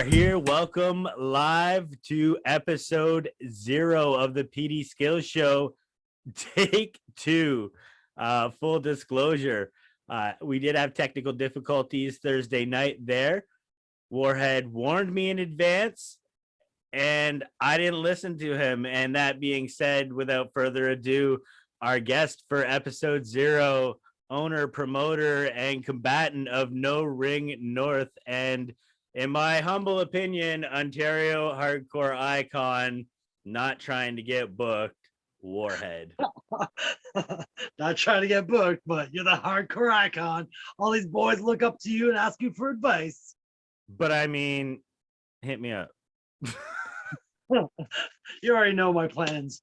are here. Welcome live to episode 0 of the PD Skillz show. Take 2. Full disclosure, we did have technical difficulties Thursday night there. Warhed warned me in advance, and I didn't listen to him. And that being said, without further ado, our guest for episode 0, owner, promoter, and combatant of No Ring North, and in my humble opinion, Ontario hardcore icon, not trying to get booked, Warhed. Not trying to get booked, but you're the hardcore icon. All these boys look up to you and ask you for advice. But I mean, hit me up. You already know my plans.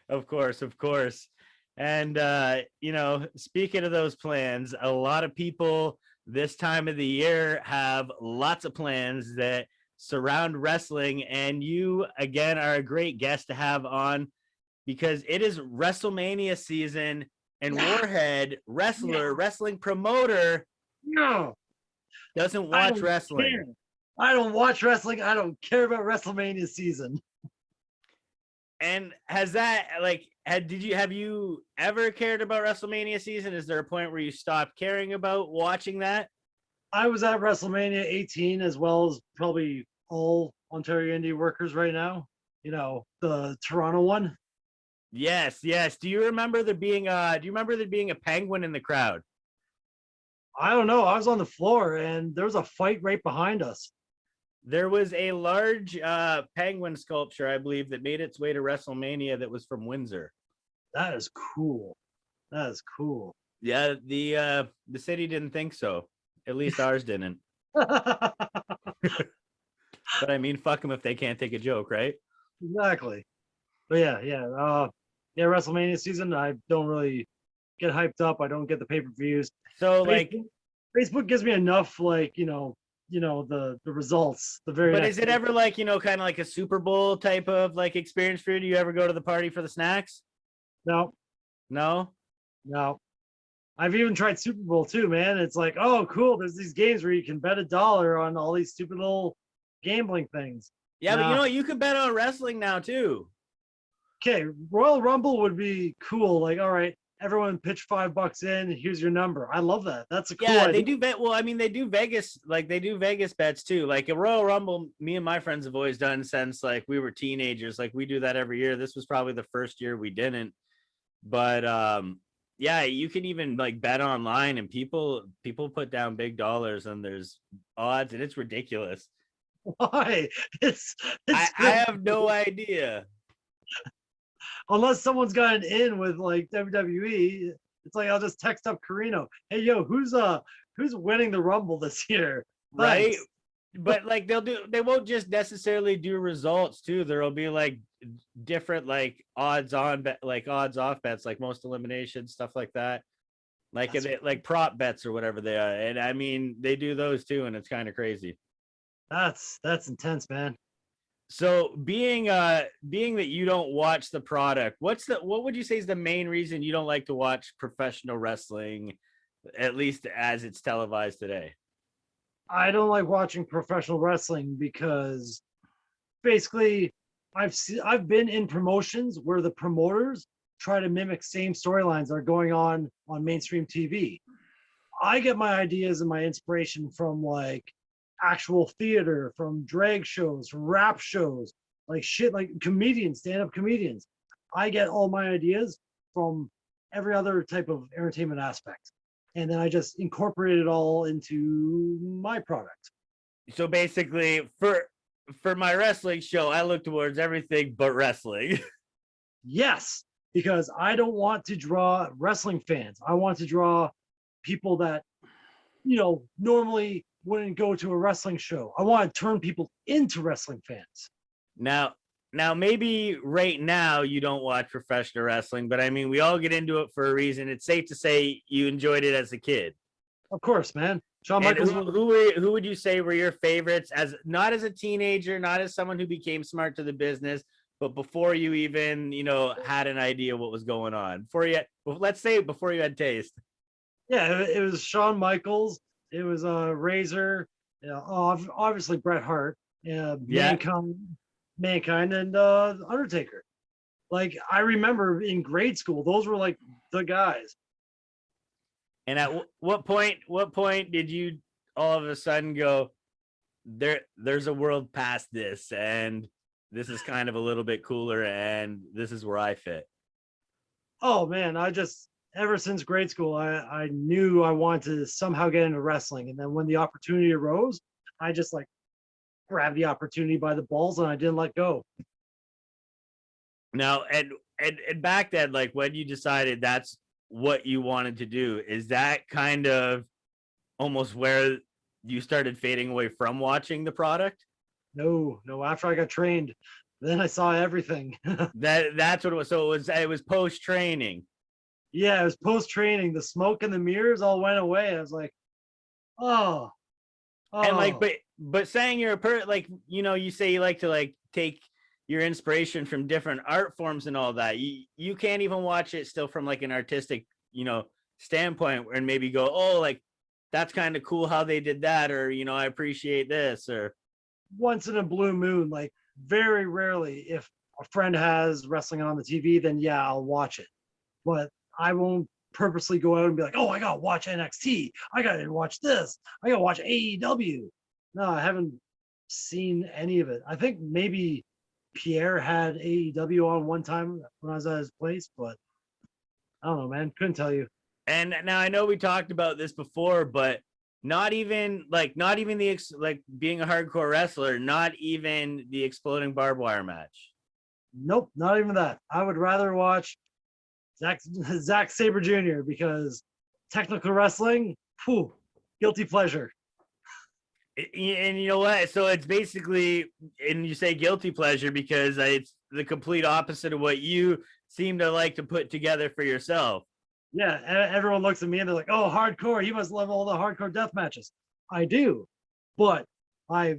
Of course. And, speaking of those plans, a lot of people this time of the year have lots of plans that surround wrestling. And you, again, are a great guest to have on because it is Wrestlemania season, and Warhed, wrestler, wrestling promoter, doesn't watch wrestling. Care. I don't watch wrestling. I don't care about Wrestlemania season. And has that, have you ever cared about Wrestlemania season? Is there a point where you stopped caring about watching that? I was at Wrestlemania 18, as well as probably all Ontario indie workers right now. You know, the Toronto one. Yes. Do you remember there being a penguin in the crowd? I don't know. I was on the floor and there was a fight right behind us. There was a large penguin sculpture, I believe, that made its way to WrestleMania that was from Windsor. That is cool. Yeah, the city didn't think so. At least ours didn't. But I mean, fuck them if they can't take a joke, right? Exactly. But yeah, WrestleMania season, I don't really get hyped up. I don't get the pay-per-views. So Facebook gives me enough, the results. But is it ever kind of like a Super Bowl type of experience for you? Do you ever go to the party for the snacks? No. I've even tried Super Bowl too, man. It's like, oh, cool. There's these games where you can bet $1 on all these stupid little gambling things. Yeah, but you know what? You could bet on wrestling now too. Okay, Royal Rumble would be cool. Like, all right, everyone pitch $5 in. Here's your number. I love that. That's a cool idea. They do bet. Well, I mean, they do Vegas bets too. Like a Royal Rumble, me and my friends have always done since we were teenagers. We do that every year. This was probably the first year we didn't. But you can even bet online, and people put down big dollars, and there's odds, and it's ridiculous. Why? I have no idea. Unless someone's got an in with WWE, it's like I'll just text up Carino. Hey, yo, who's winning the Rumble this year? Right. But they won't just necessarily do results too. There'll be different odds on odds off bets, like most eliminations, stuff like that. Prop bets or whatever they are. And I mean, they do those too, and it's kind of crazy. That's intense, man. So being that you don't watch the product, what would you say is the main reason you don't like to watch professional wrestling, at least as it's televised today? I don't like watching professional wrestling because basically I've been in promotions where the promoters try to mimic same storylines that are going on mainstream TV. I get my ideas and my inspiration from actual theater, from drag shows, from rap shows, comedians, stand-up comedians. I get all my ideas from every other type of entertainment aspect. And then I just incorporate it all into my product. So basically, for my wrestling show, I look towards everything but wrestling. Yes, because I don't want to draw wrestling fans. I want to draw people that, normally wouldn't go to a wrestling show. I want to turn people into wrestling fans. Now maybe right now you don't watch professional wrestling, but I mean, we all get into it for a reason. It's safe to say you enjoyed it as a kid. Of course, man. Shawn Michaels. Who would you say were your favorites, as not as a teenager, not as someone who became smart to the business, but before you even, had an idea what was going on? Before you had taste. Yeah, it was Shawn Michaels. It was Razor. Obviously Bret Hart. Yeah. Mankind and Undertaker. Like I remember in grade school, those were like the guys. And at what point did you all of a sudden go, there's a world past this, and this is kind of a little bit cooler, and this is where I fit? Oh man, I just ever since grade school, I knew I wanted to somehow get into wrestling, and then when the opportunity arose, I just like grabbed the opportunity by the balls and I didn't let go. Now, and back then, like when you decided that's what you wanted to do, is that kind of almost where you started fading away from watching the product? No, no. After I got trained, then I saw everything. That's what it was. So it was post training. Yeah, it was post training. The smoke and the mirrors all went away. I was like, oh, And like, oh. but saying you're like, you know, you say you like to like take your inspiration from different art forms and all that. You can't even watch it still from like an artistic, you know, standpoint, and maybe go, oh, like that's kind of cool how they did that, or you know, I appreciate this, or Once in a blue moon, like very rarely, if a friend has wrestling on the TV, then yeah, I'll watch it. But I won't purposely go out and be like, oh, I gotta watch NXT. I gotta watch this. I gotta watch AEW. No, I haven't seen any of it. I think maybe Pierre had AEW on one time when I was at his place, but I don't know, man. Couldn't tell you. and now I know we talked about this before, but not even the like being a hardcore wrestler, not even the exploding barbed wire match. Nope, not even that. I would rather watch Zack Sabre Jr. because technical wrestling, whew, guilty pleasure. And you know what? So it's basically, and you say guilty pleasure because it's the complete opposite of what you seem to like to put together for yourself. Yeah, everyone looks at me and they're like, "Oh, hardcore! He must love all the hardcore death matches." I do, but I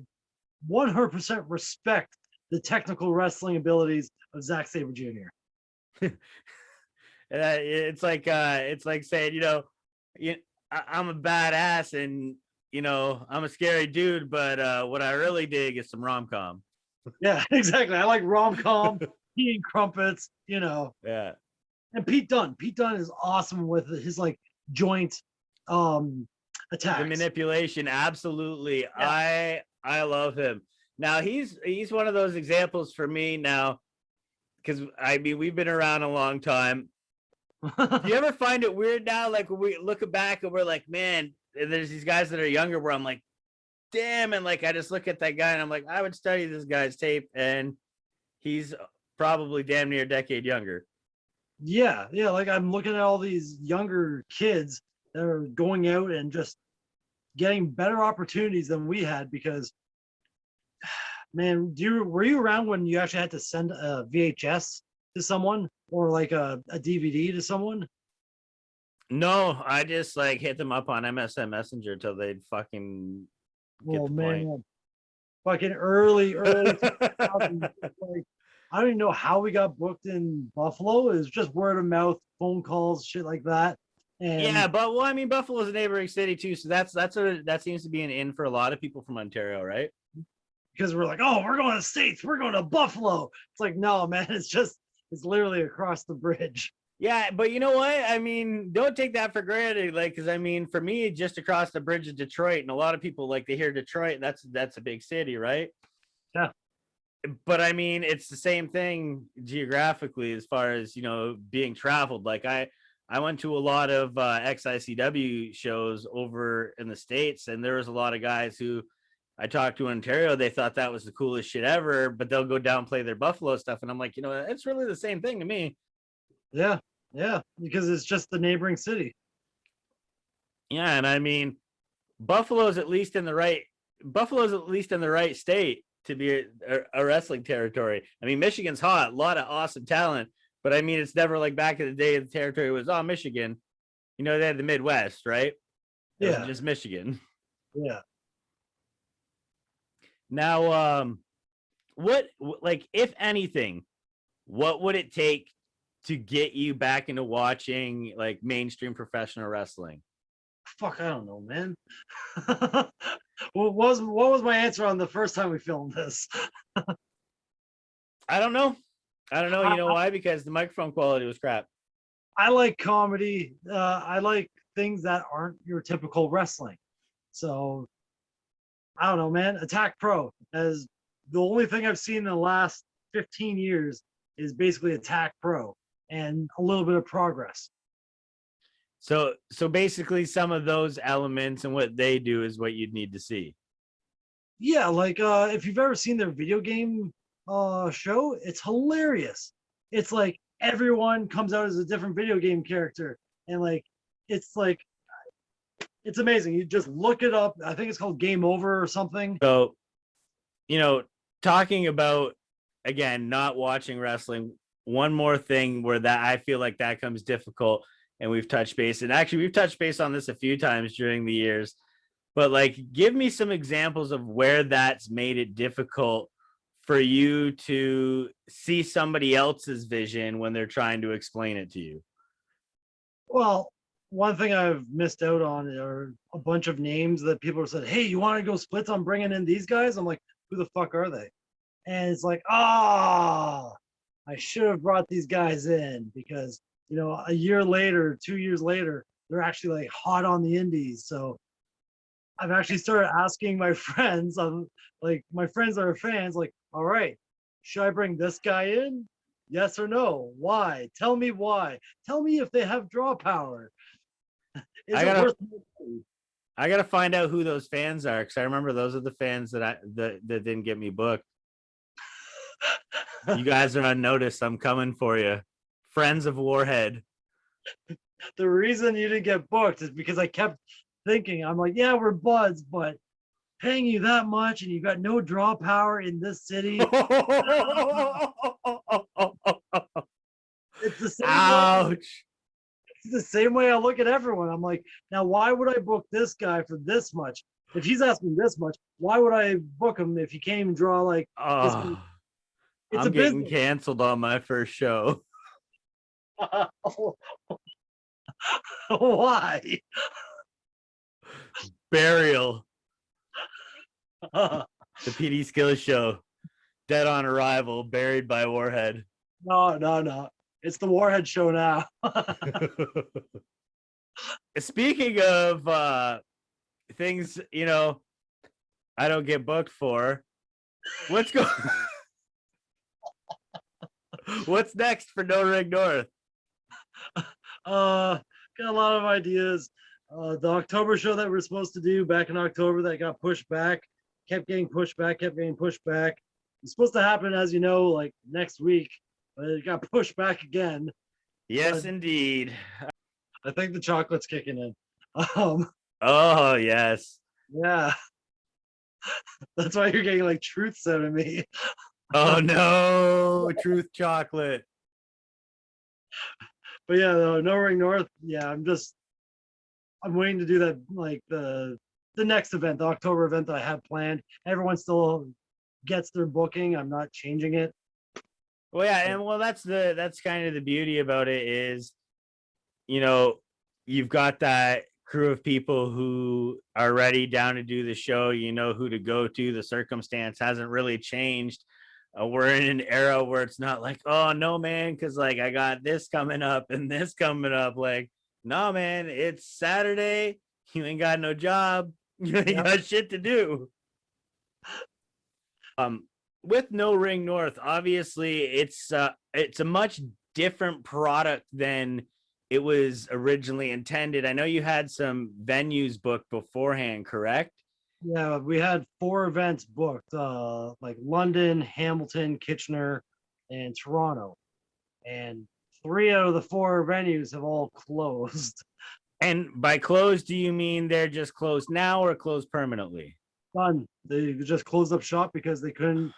100% respect the technical wrestling abilities of Zack Sabre Jr. It's like saying, you know, I'm a badass and you know I'm a scary dude, but what I really dig is some rom com. Yeah, exactly. I like rom com, eating crumpets, Yeah. and Pete Dunne. Pete Dunne is awesome with his like joint attacks. The manipulation, absolutely. Yeah. I love him. Now he's one of those examples for me now, because I mean we've been around a long time. Do you ever find it weird now, like when we look back and we're like, man, there's these guys that are younger where I'm like, damn, and like I just look at that guy and I'm like, I would study this guy's tape, and he's probably damn near a decade younger. Yeah, like I'm looking at all these younger kids that are going out and just getting better opportunities than we had because man, were you around when you actually had to send a VHS to someone or like a DVD to someone? No, I just like hit them up on MSN Messenger till they'd fucking get the point. Fucking early 2000s, like I don't even know how we got booked in Buffalo. It was just word of mouth, phone calls, shit like that. And yeah, but well, I mean, Buffalo's a neighboring city too, so that seems to be an in for a lot of people from Ontario, right? Because we're like, oh, we're going to States, we're going to Buffalo. It's like, no, man, it's literally across the bridge. Yeah, but you know what? I mean, don't take that for granted. Like, because I mean, for me, just across the bridge is Detroit, and a lot of people like they hear Detroit. That's a big city, right? Yeah. But I mean, it's the same thing geographically as far as you know being traveled. Like I went to a lot of XICW shows over in the States, and there was a lot of guys who I talked to in Ontario. They thought that was the coolest shit ever, but they'll go down and play their Buffalo stuff, and I'm like, you know, it's really the same thing to me. Yeah, because it's just the neighboring city. Yeah, and I mean, Buffalo's at least in the right state to be a wrestling territory. I mean, Michigan's hot, a lot of awesome talent, but I mean, it's never like back in the day the territory was Michigan. You know, they had the Midwest, right? It wasn't just Michigan. Yeah. Now, what like if anything, what would it take to get you back into watching like mainstream professional wrestling? Fuck, I don't know, man. What was my answer on the first time we filmed this? I don't know. I don't know. I, You know why? Because the microphone quality was crap. I like comedy. I like things that aren't your typical wrestling. So I don't know, man. Attack Pro as the only thing I've seen in the last 15 years is basically Attack Pro and a little bit of progress. So basically, some of those elements and what they do is what you'd need to see. Yeah, like if you've ever seen their video game show, it's hilarious. It's like everyone comes out as a different video game character, and like it's amazing. You just look it up. I think it's called Game Over or something. So, talking about, again, not watching wrestling, one more thing where that I feel like that comes difficult, and we've touched base, and actually we've touched base on this a few times during the years, but like, give me some examples of where that's made it difficult for you to see somebody else's vision when they're trying to explain it to you. Well, one thing I've missed out on are a bunch of names that people have said, "Hey, you want to go splits on bringing in these guys?" I'm like, "Who the fuck are they?" And it's like, I should have brought these guys in because a year later, 2 years later, they're actually like hot on the indies. So I've actually started asking my friends, like my friends that are fans, like, all right, should I bring this guy in? Yes or no? Why? Tell me why. Tell me if they have draw power. Is it worth it? I gotta find out who those fans are, because I remember those are the fans that didn't get me booked. You guys are on notice. I'm coming for you. Friends of Warhed. The reason you didn't get booked is because I kept thinking, I'm like, yeah, we're buds, but paying you that much and you got no draw power in this city. It's the same Ouch. way. It's the same way I look at everyone. I'm like, now why would I book this guy for this much? If he's asking this much, why would I book him if he can't even draw like this? It's I'm getting canceled on my first show. Why? Burial. The PD Skillz show. Dead on arrival, buried by Warhed. No. It's the Warhed show now. Speaking of things, I don't get booked for. What's next for No Ring North? Got a lot of ideas. The October show that we're supposed to do back in October that got pushed back, kept getting pushed back. It's supposed to happen, as you know, like next week, but it got pushed back again. Yes, indeed. I think the chocolate's kicking in. Oh, yes. Yeah. That's why you're getting like truths out of me. Oh no, truth chocolate. But yeah, no Ring North. Yeah, I'm waiting to do that, like the next event, the October event that I have planned. Everyone still gets their booking. I'm not changing it. Well, yeah, and that's kind of the beauty about it is, you've got that crew of people who are ready down to do the show. You know who to go to. The circumstance hasn't really changed. We're in an era where it's not like, oh no, man, because like I got this coming up and this coming up. Like, no, man, it's Saturday. You ain't got no job. You ain't got shit to do. With No Ring North, obviously it's a much different product than it was originally intended. I know you had some venues booked beforehand, correct? Yeah, we had 4 events booked, like London, Hamilton, Kitchener, and Toronto. And 3 out of the 4 venues have all closed. And by closed, do you mean they're just closed now or closed permanently? Done. They just closed up shop because they couldn't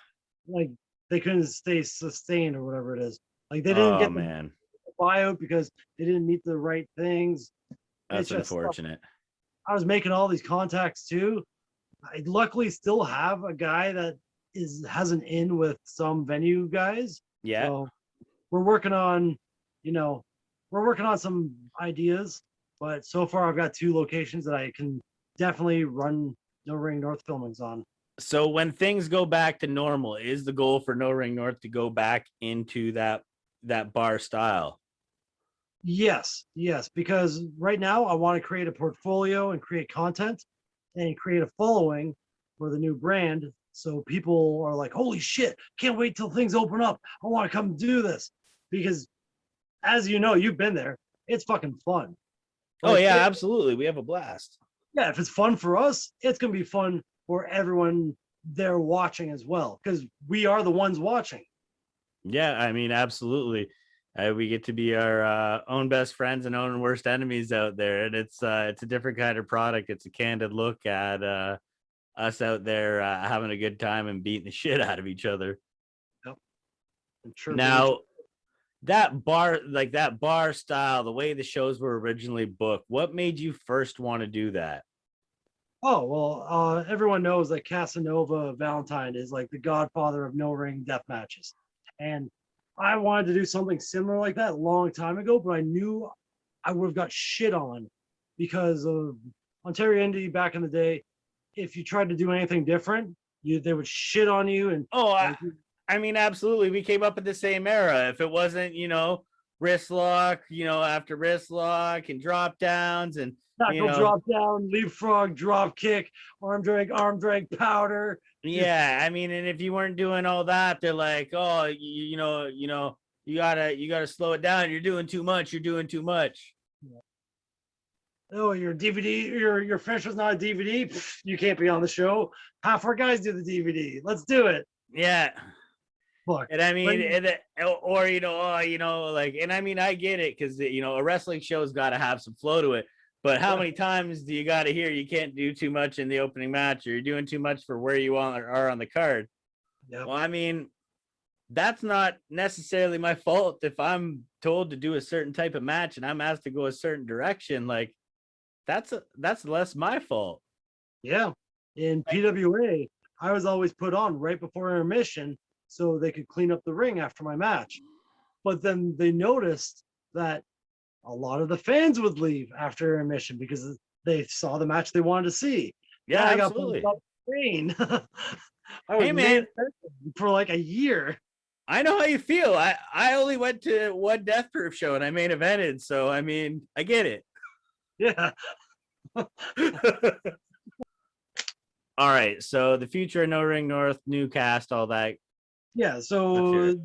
stay sustained or whatever it is. Like they didn't get the buyout because they didn't meet the right things. That's unfortunate. I was making all these contacts too. I luckily still have a guy that has an in with some venue guys. Yeah. So we're working on some ideas, but so far I've got 2 locations that I can definitely run No Ring North filming's on. So when things go back to normal, is the goal for No Ring North to go back into that bar style? Yes, yes, because right now I want to create a portfolio and create content and create a following for the new brand. So people are like, holy shit, can't wait till things open up. I want to come do this. Because as you know, you've been there, it's fucking fun. Oh Like, yeah, absolutely. We have a blast. yeah, if it's fun for us, it's gonna be fun for everyone there watching as well. Because we are the ones watching. Yeah, I mean, absolutely. We get to be our own best friends and own worst enemies out there, and it's a different kind of product. It's a candid look at us out there having a good time and beating the shit out of each other. Yep. And chirping each Now, that bar style, the way the shows were originally booked, what made you first want to do that? Oh, well, everyone knows that Casanova Valentine is like the godfather of no ring death matches. And I wanted to do something similar like that a long time ago, but I knew I would have got shit on because of Ontario Indie back in the day. If you tried to do anything different, they would shit on you. And Oh, like, I mean, absolutely. We came up in the same era. If it wasn't, wrist lock, after wrist lock and drop downs and, tackle drop down, leapfrog, drop kick, arm drag, powder. yeah, I mean, and if you weren't doing all that, they're like, oh, you gotta slow it down. You're doing too much. You're doing too much. Oh, your DVD, your fish was not a DVD. Pfft, you can't be on the show. Half our guys do the DVD. Let's do it. Yeah. Fuck. And I mean, and I mean, I get it because a wrestling show's got to have some flow to it. But how many times do you got to hear you can't do too much in the opening match, or you're doing too much for where you are on the card? Yep. Well, I mean, that's not necessarily my fault if I'm told to do a certain type of match and I'm asked to go a certain direction. Like, that's less my fault. Yeah. In PWA, I was always put on right before intermission so they could clean up the ring after my match. But then they noticed that a lot of the fans would leave after intermission because they saw the match they wanted to see. Yeah, I absolutely. got pain. I was Hey, man, for like a year. I know how you feel. I only went to one Death Proof show and I main evented, so I mean, I get it. Yeah. All right, so the future of No Ring North, new cast, all that. Yeah, so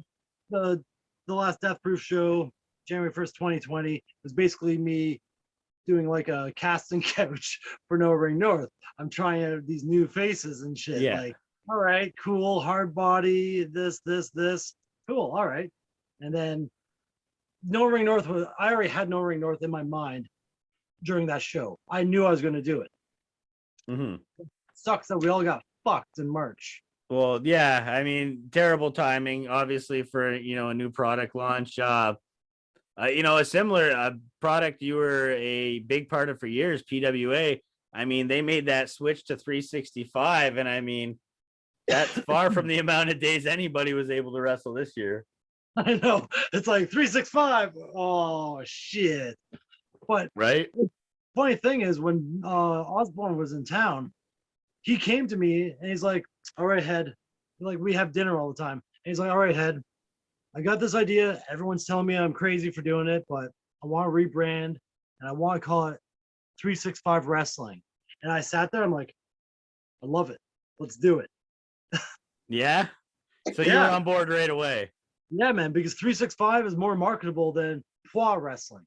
the last Death Proof show, January 1st, 2020, was basically me doing like a casting couch for No Ring North. I'm trying out these new faces and shit. Yeah. Like, all right, cool, hard body, this. Cool, all right. And then No Ring North I already had No Ring North in my mind during that show. I knew I was going to do it. Mm-hmm. Sucks that we all got fucked in March. Well, yeah, I mean, terrible timing, obviously, for a new product launch. A similar product you were a big part of for years, PWA. I mean, they made that switch to 365, and I mean, that's far from the amount of days anybody was able to wrestle this year. I know, it's like 365. Oh shit! But right. Funny thing is, when Osborne was in town, he came to me and he's like, all right, Head, like we have dinner all the time. And he's like, all right, Head, I got this idea. Everyone's telling me I'm crazy for doing it, but I want to rebrand and I want to call it 365 Wrestling. And I sat there, I'm like, I love it. Let's do it. Yeah. So you're on board right away. Yeah, man, because 365 is more marketable than Pois Wrestling.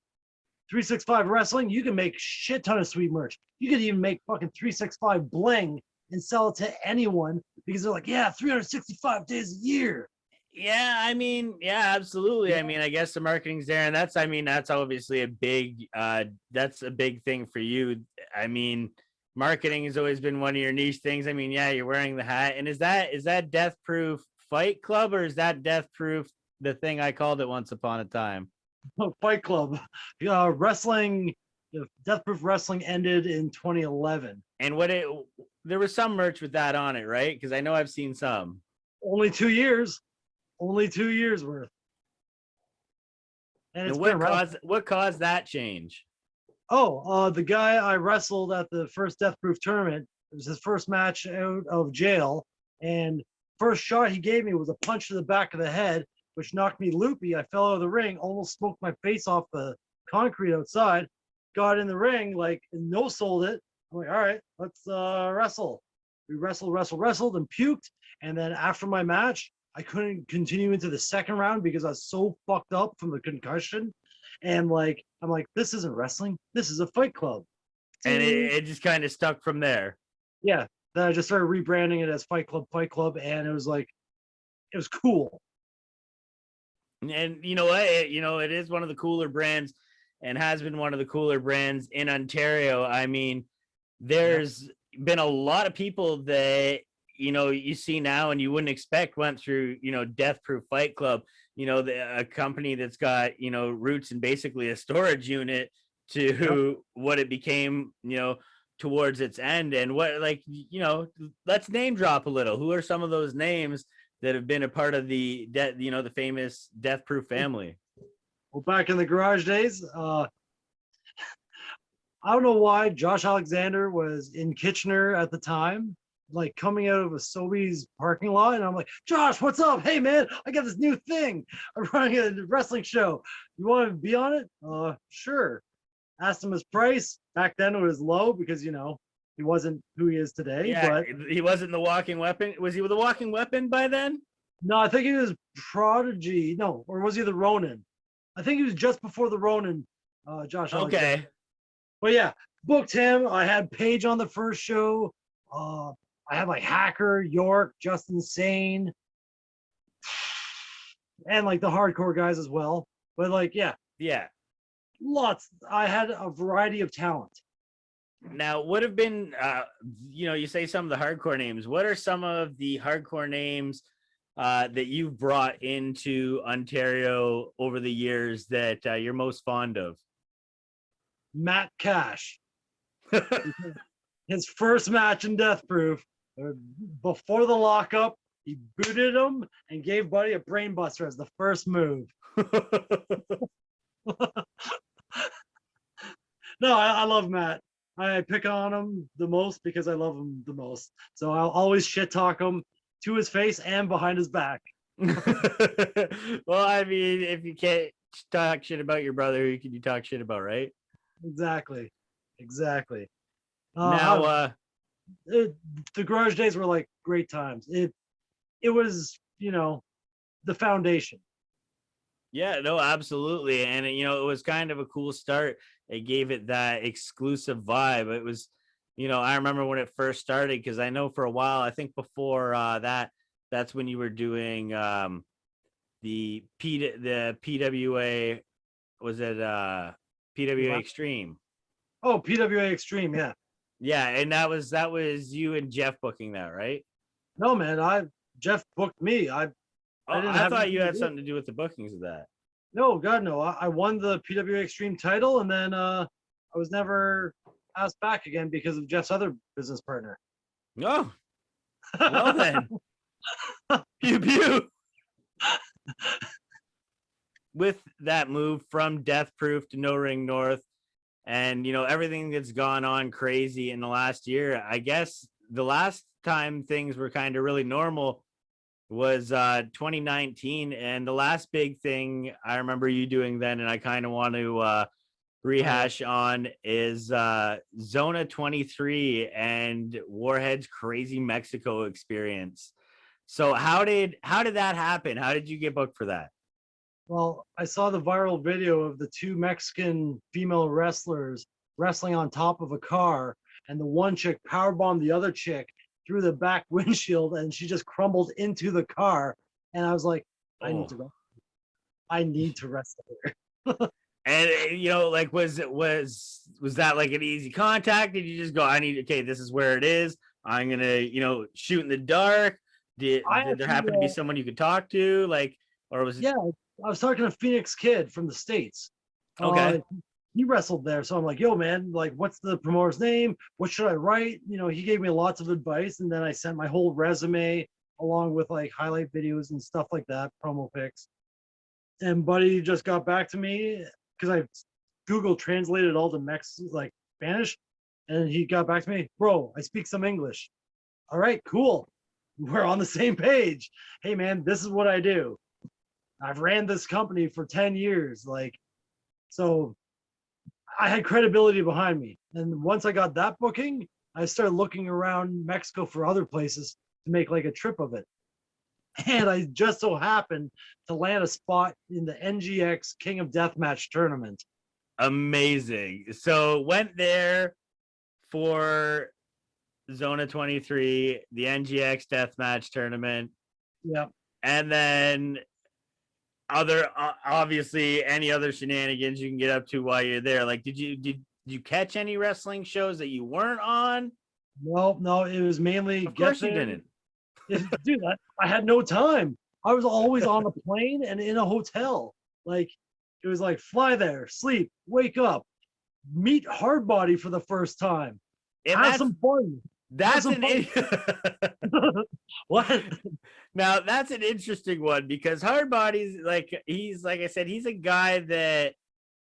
365 Wrestling, you can make shit ton of sweet merch. You could even make fucking 365 bling and sell it to anyone because they're like, yeah, 365 days a year. Yeah, I mean, yeah, absolutely. I mean, I guess the marketing's there, and that's obviously a big thing for you. I mean, marketing has always been one of your niche things. I mean, yeah, you're wearing the hat. And is that Death Proof Fight Club, or is that Death Proof the thing I called it once upon a time? Fight Club. Wrestling, Death Proof Wrestling ended in 2011. And there was some merch with that on it, right? Because I know I've seen some. Only 2 years. Only 2 years worth. And what caused that change? Oh, the guy I wrestled at the first Death Proof tournament It was his first match out of jail, and first shot he gave me was a punch to the back of the head, which knocked me loopy. I fell out of the ring, almost smoked my face off the concrete outside. Got in the ring, like, and no sold it. I'm like, all right, let's wrestle. We wrestled, and puked. And then after my match, I couldn't continue into the second round because I was so fucked up from the concussion. And like, I'm like, this isn't wrestling. This is a fight club. And it just kind of stuck from there. Yeah. Then I just started rebranding it as Fight Club. And it was like, it was cool. And you know what? It is one of the cooler brands and has been one of the cooler brands in Ontario. I mean, there's been a lot of people that, you see now and you wouldn't expect went through, Death Proof Fight Club, a company that's got, roots in basically a storage unit to what it became, towards its end. And what, like, let's name drop a little. Who are some of those names that have been a part of the famous Death Proof family? Well, back in the garage days, I don't know why Josh Alexander was in Kitchener at the time, like coming out of a Sobeys parking lot. And I'm like, Josh, what's up? Hey, man, I got this new thing. I'm running a wrestling show. You want to be on it? Sure. Asked him his price. Back then it was low because, he wasn't who he is today. Yeah, but he wasn't the Walking Weapon. Was he with the Walking Weapon by then? No, I think he was Prodigy. No, or was he the Ronin? I think he was just before the Ronin, Josh Alexander. Okay. But yeah, booked him. I had Paige on the first show. I had like Hacker, York, Justin Sane, and like the hardcore guys as well. But like, yeah, lots. I had a variety of talent. Now, what have been, you say some of the hardcore names. What are some of the hardcore names that you've brought into Ontario over the years that you're most fond of? Matt Cash. His first match in Death Proof, before the lockup, he booted him and gave Buddy a brain buster as the first move. No, I love Matt. I pick on him the most because I love him the most. So I'll always shit talk him to his face and behind his back. Well, I mean, if you can't talk shit about your brother, who can you talk shit about, right? Exactly. Now, the garage days were like great times. It was, the foundation. Yeah, no, absolutely. And, it was kind of a cool start. It gave it that exclusive vibe. It was, I remember when it first started, because I know for a while, I think before that's when you were doing the PWA, was it PWA Extreme? Oh, PWA Extreme, yeah. Yeah, and that was you and Jeff booking that, right? No, man, Jeff booked me. I thought you had something to do with the bookings of that. No, God, no. I won the PWA Extreme title, and then I was never asked back again because of Jeff's other business partner. Oh, well then. Pew pew. With that move from Death Proof to No Ring North, and everything that's gone on crazy in the last year, I guess the last time things were kind of really normal was 2019, and the last big thing I remember you doing then, and I kind of want to rehash on, is Zona 23 and Warhead's crazy Mexico experience. So how did that happen? How did you get booked for that? Well, I saw the viral video of the two Mexican female wrestlers wrestling on top of a car, and the one chick powerbombed the other chick through the back windshield, and she just crumbled into the car. And I was like, I need to wrestle her. And like, was that like an easy contact? Did you just go, okay, this is where it is, I'm gonna shoot in the dark? Did there happen to be someone you could talk to, like, or was it? Yeah, I was talking to Phoenix Kid from the States. Okay. He wrestled there, so I'm like, yo, man, like, what's the promoter's name? What should I write? He gave me lots of advice, and then I sent my whole resume along with like highlight videos and stuff like that, promo pics. And Buddy just got back to me because I Google translated all the Spanish, And he got back to me, bro, I speak some English. All right, cool. We're on the same page. Hey man, this is what I do. I've ran this company for 10 years. Like, so I had credibility behind me. And once I got that booking, I started looking around Mexico for other places to make like a trip of it. And I just so happened to land a spot in the NGX King of Deathmatch tournament. Amazing. So went there for Zona 23, the NGX deathmatch tournament. Yeah. And then other obviously any other shenanigans you can get up to while you're there. Like did you catch any wrestling shows that you weren't on? No, it was mainly Of course you didn't. Dude, I had no time. I was always on a plane and in a hotel. Like it was like fly there, sleep, wake up, meet Hardbody for the first time, And have some fun. That's some an what? Now that's an interesting one because Hardbody's he's like I said, he's a guy that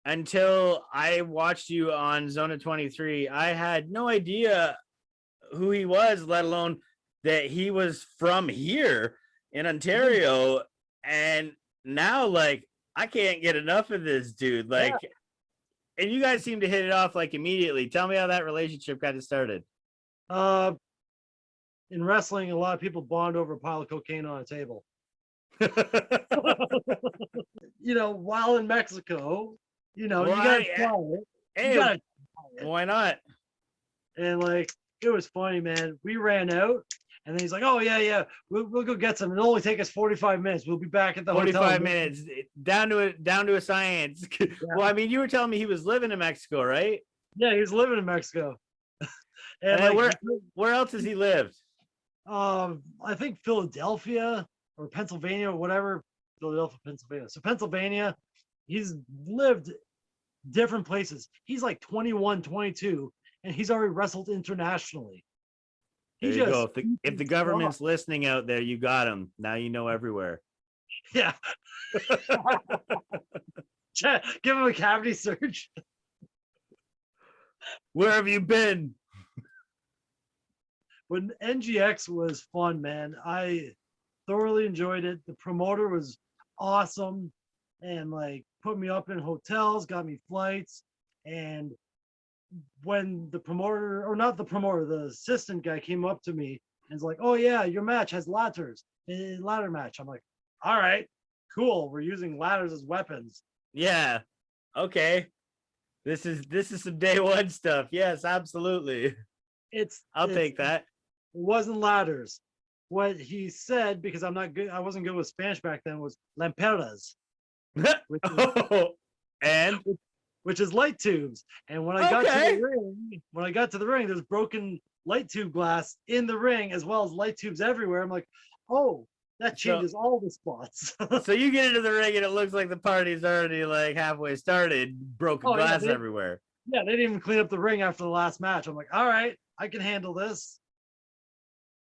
until I watched you on Zona 23, I had no idea who he was, let alone that he was from here in Ontario. And now like I can't get enough of this dude. Like, yeah. And you guys seem to hit it off like immediately. Tell me how that relationship got started. In wrestling, a lot of people bond over a pile of cocaine on a table. You know, while in Mexico, you know, you gotta try it. Hey, why not? And like, it was funny, man. We ran out, and then he's like, "Oh yeah, we'll go get some. It'll only take us 45 minutes. We'll be back at the 45 minutes, down to a science." Yeah. Well, I mean, you were telling me he was living in Mexico, right? Yeah, he was living in Mexico. And like, where else has he lived? I think Philadelphia or Pennsylvania or whatever. Philadelphia, Pennsylvania. So Pennsylvania, he's lived different places. He's like 21, 22, and he's already wrestled internationally. There you go. If the government's listening out there, you got him. Now you know everywhere. Yeah. Give him a cavity search. Where have you been? When NGX was fun, man. I thoroughly enjoyed it. The promoter was awesome and like put me up in hotels, got me flights. And when the promoter, or not the promoter, the assistant guy came up to me and was like, "Oh yeah, your match has ladders, a ladder match." I'm like, "All right, cool. We're using ladders as weapons." Yeah. Okay. This is some day one stuff. Yes, absolutely. I'll take that. It wasn't ladders. What he said, because I'm not good, I wasn't good with Spanish back then, was lamperas. Which is light tubes. And when I got to the ring, there's broken light tube glass in the ring as well as light tubes everywhere. I'm like, oh, that changes all the spots. So you get into the ring and it looks like the party's already like halfway started, broken glass everywhere. Yeah, they didn't even clean up the ring after the last match. I'm like, all right, I can handle this.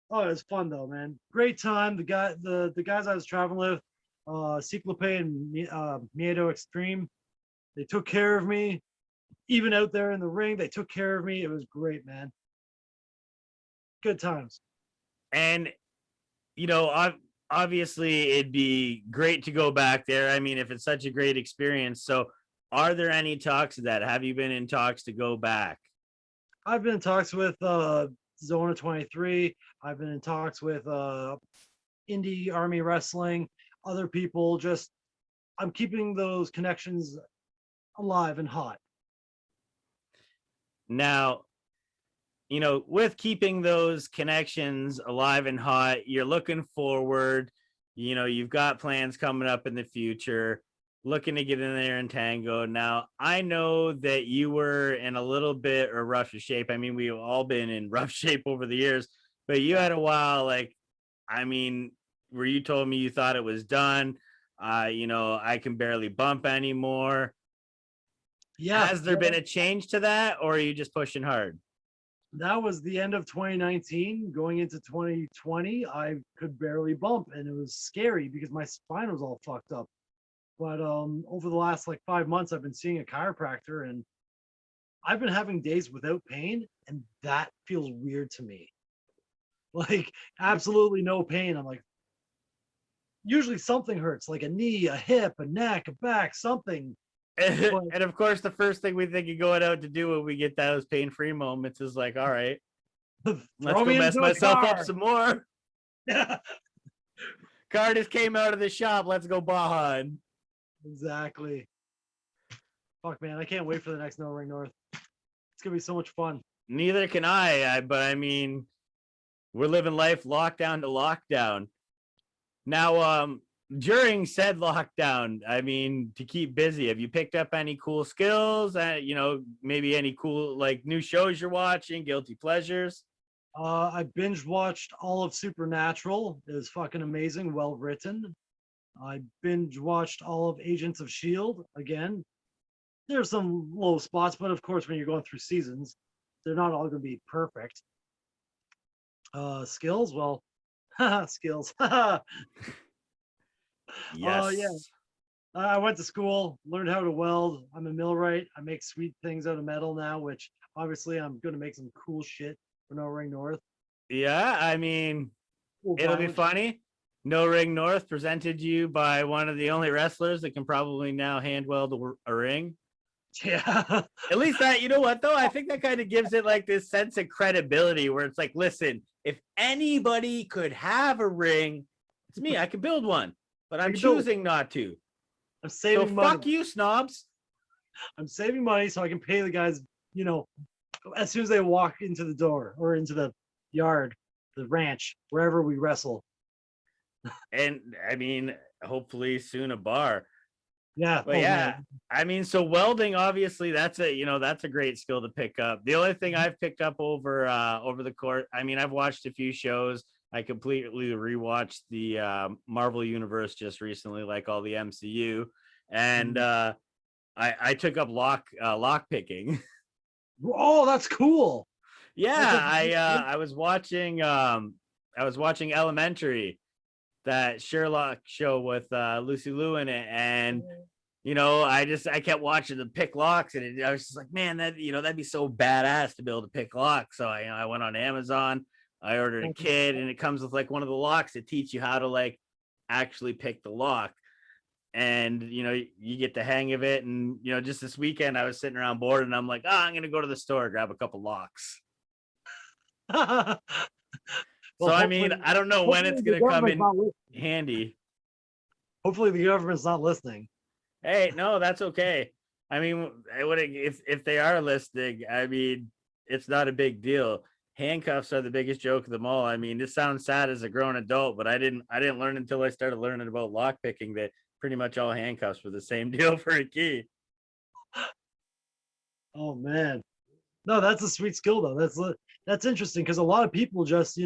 Oh, it was fun though, man. Great time. The guys I was traveling with, Cyclope and Miedo Extreme, they took care of me. Even out there in the ring, they took care of me. It was great, man. Good times. And you know, obviously it'd be great to go back there. I mean, if it's such a great experience. So are there any talks of that? Have you been in talks to go back? I've been in talks with Zona 23. I've been in talks with Indie Army Wrestling, other people. Just I'm keeping those connections alive and hot. Now, you know, with keeping those connections alive and hot, you're looking forward. You know, you've got plans coming up in the future, looking to get in there and tango. Now, I know that you were in a little bit of rough shape. I mean, we've all been in rough shape over the years, but you had a while, like, I mean, where you told me you thought it was done. You know, I can barely bump anymore. Yeah. Has there been a change to that, or are you just pushing hard? That was the end of 2019. Going into 2020, I could barely bump, and it was scary because my spine was all fucked up. But over the last like 5 months, I've been seeing a chiropractor, and I've been having days without pain, and that feels weird to me. Like absolutely no pain. I'm like, usually something hurts, like a knee, a hip, a neck, a back, something. But And of course, the first thing we think of going out to do when we get those pain-free moments is like, all right, let's throw go me mess into a myself up car. some more. Yeah, Car just came out of the shop. Let's go Baja. exactly. Fuck, man, I can't wait for the next No Ring North. It's gonna be so much fun. Neither can I. But I mean, we're living life lockdown to lockdown. Now, during said lockdown, I mean, to keep busy, have you picked up any cool skills? You know, maybe any cool like new shows you're watching, guilty pleasures? I binge watched all of Supernatural. It was fucking amazing, well written. I binge watched all of Agents of Shield again. There's some low spots, but of course, when you're going through seasons, they're not all going to be perfect. Skills, well, skills. Yes. Yeah. I went to school, learned how to weld. I'm a millwright. I make sweet things out of metal now, which obviously I'm going to make some cool shit for No Ring North. Yeah, I mean, Cool it'll be violence. funny. No Ring North presented you by one of the only wrestlers that can probably now hand weld a ring. Yeah. At least that, you know what though? I think that kind of gives it like this sense of credibility where it's like, listen, if anybody could have a ring, it's me. I could build one, but I'm can build- choosing not to. I'm So saving money. fuck you, snobs. I'm saving money so I can pay the guys, you know, as soon as they walk into the door or into the yard, the ranch, wherever we wrestle. And I mean, hopefully soon a bar. Yeah. But yeah, I mean, so welding, obviously, that's a great skill to pick up. The only thing I've picked up over the course, I mean, I've watched a few shows. I completely rewatched the Marvel Universe just recently, like all the MCU, and I took up lock picking. Oh, that's cool. Yeah, I was watching Elementary, that Sherlock show with Lucy Liu in it, and you know, I kept watching them pick locks, and I was just like, man, that'd be so badass to be able to pick locks. So I went on Amazon, I ordered a kit, and it comes with like one of the locks that teach you how to like actually pick the lock. And you know, you get the hang of it. And you know, just this weekend I was sitting around bored, and I'm like, I'm gonna go to the store, grab a couple locks. Well, so I mean, I don't know when it's gonna come in handy. Hopefully the government's not listening. Hey, no, that's okay. I mean, if they are listening, I mean, it's not a big deal. Handcuffs are the biggest joke of them all. I mean, this sounds sad as a grown adult, but I didn't learn until I started learning about lock picking that pretty much all handcuffs were the same deal for a key. Oh man. No, that's a sweet skill though. That's interesting because a lot of people just,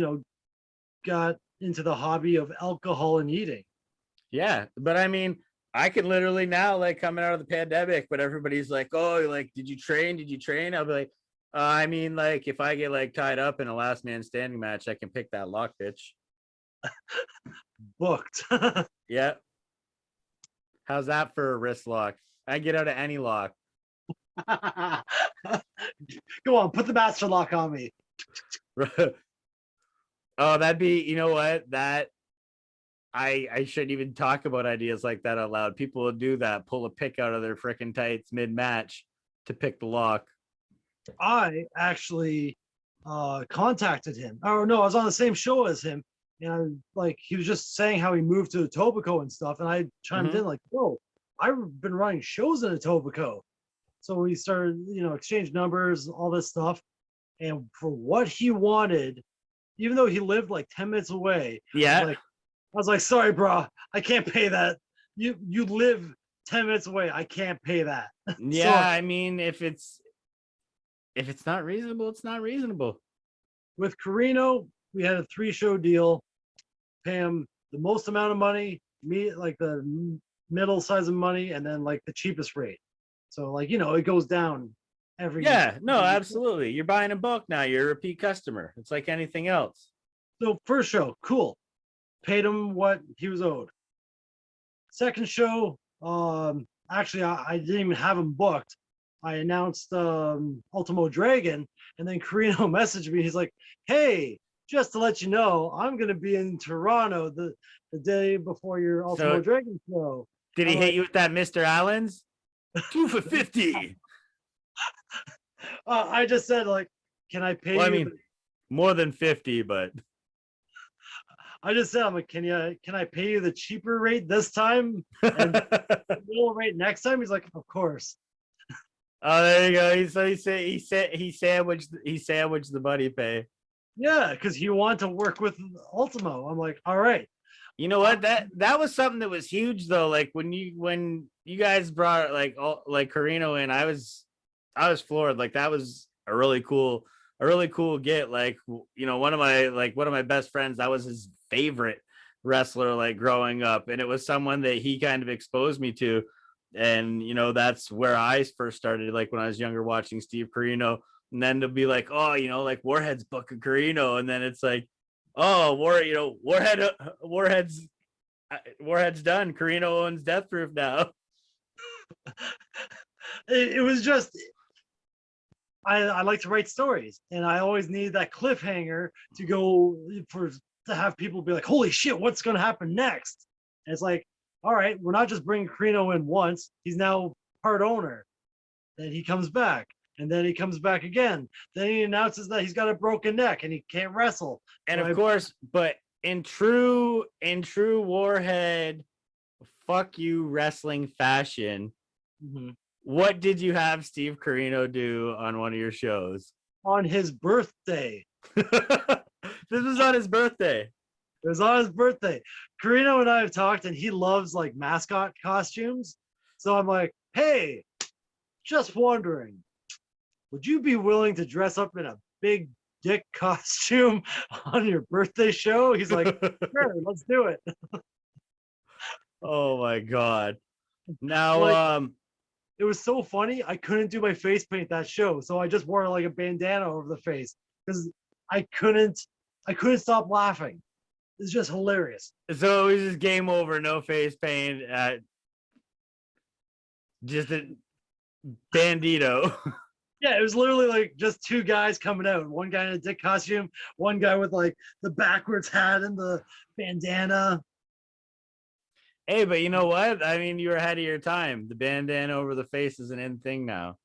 got into the hobby of alcohol and eating. Yeah, but I mean, I can literally now, like coming out of the pandemic, but everybody's like, oh, like, did you train? Did you train? I'll be like, I mean, like, if I get like tied up in a last man standing match, I can pick that lock, bitch. Booked. Yeah. How's that for a wrist lock? I get out of any lock. Go on, put the master lock on me. Oh, that'd be, you know what? That I shouldn't even talk about ideas like that out loud. People will do that, pull a pick out of their freaking tights mid-match to pick the lock. I actually contacted him. Oh no, I was on the same show as him, and like he was just saying how he moved to Etobicoke and stuff, and I chimed in like, "Whoa, I've been running shows in Etobicoke." So we started, exchange numbers, all this stuff, and for what he wanted, even though he lived like 10 minutes away, Yeah. I was like, sorry, bro, I can't pay that. You live 10 minutes away. I can't pay that. Yeah, I mean, if it's not reasonable, it's not reasonable. With Carino, we had a 3-show deal. Pay him the most amount of money, me like the middle size of money, and then like the cheapest rate. So like, it goes down every Yeah, no, absolutely. You're buying in bulk now. You're a repeat customer. It's like anything else. So first show, cool. Paid him what he was owed. Second show, actually, I didn't even have him booked. I announced Ultimo Dragon, and then Carino messaged me. He's like, "Hey, just to let you know, I'm gonna be in Toronto the day before your Ultimo So Dragon show." did he I'm hit like, you with that Mr. Allen's? 2 for 50. I just said like, "Can I pay Well, I you?" mean, more than 50, but I just said, "I'm like, can I pay you the cheaper rate this time and the middle rate next time?" He's like, "Of course." oh, there you go. So he sandwiched the buddy pay. Yeah, because he wanted to work with Ultimo. I'm like, all right. You know what? That was something that was huge though. Like when you guys brought like Carino in, I was floored. Like that was a really cool get. Like one of my best friends, that was his favorite wrestler like growing up, and it was someone that he kind of exposed me to. And that's where I first started, like when I was younger, watching Steve Carino. And then to be like, oh, like Warhead's booking Carino, and then it's like, oh, Warhead's done. Carino owns Death Proof now. It was just, I like to write stories, and I always need that cliffhanger to go to have people be like, holy shit, what's going to happen next? And it's like, all right, we're not just bringing Carino in once. He's now part owner. Then he comes back, and then he comes back again. Then he announces that he's got a broken neck and he can't wrestle. And of course, but in true Warhead fuck you wrestling fashion, what did you have Steve Carino do on one of your shows? On his birthday. This was on his birthday. It was on his birthday. Carino and I have talked, and he loves like mascot costumes. So I'm like, hey, just wondering, would you be willing to dress up in a big dick costume on your birthday show? He's like, sure, let's do it. Oh my God. Now, like, it was so funny. I couldn't do my face paint that show. So I just wore like a bandana over the face because I couldn't stop laughing. It's just hilarious. So it was just game over, no face paint, just a bandito. Yeah, it was literally like just two guys coming out. One guy in a dick costume, one guy with like the backwards hat and the bandana. Hey, but you know what? I mean, you were ahead of your time. The bandana over the face is an in thing now.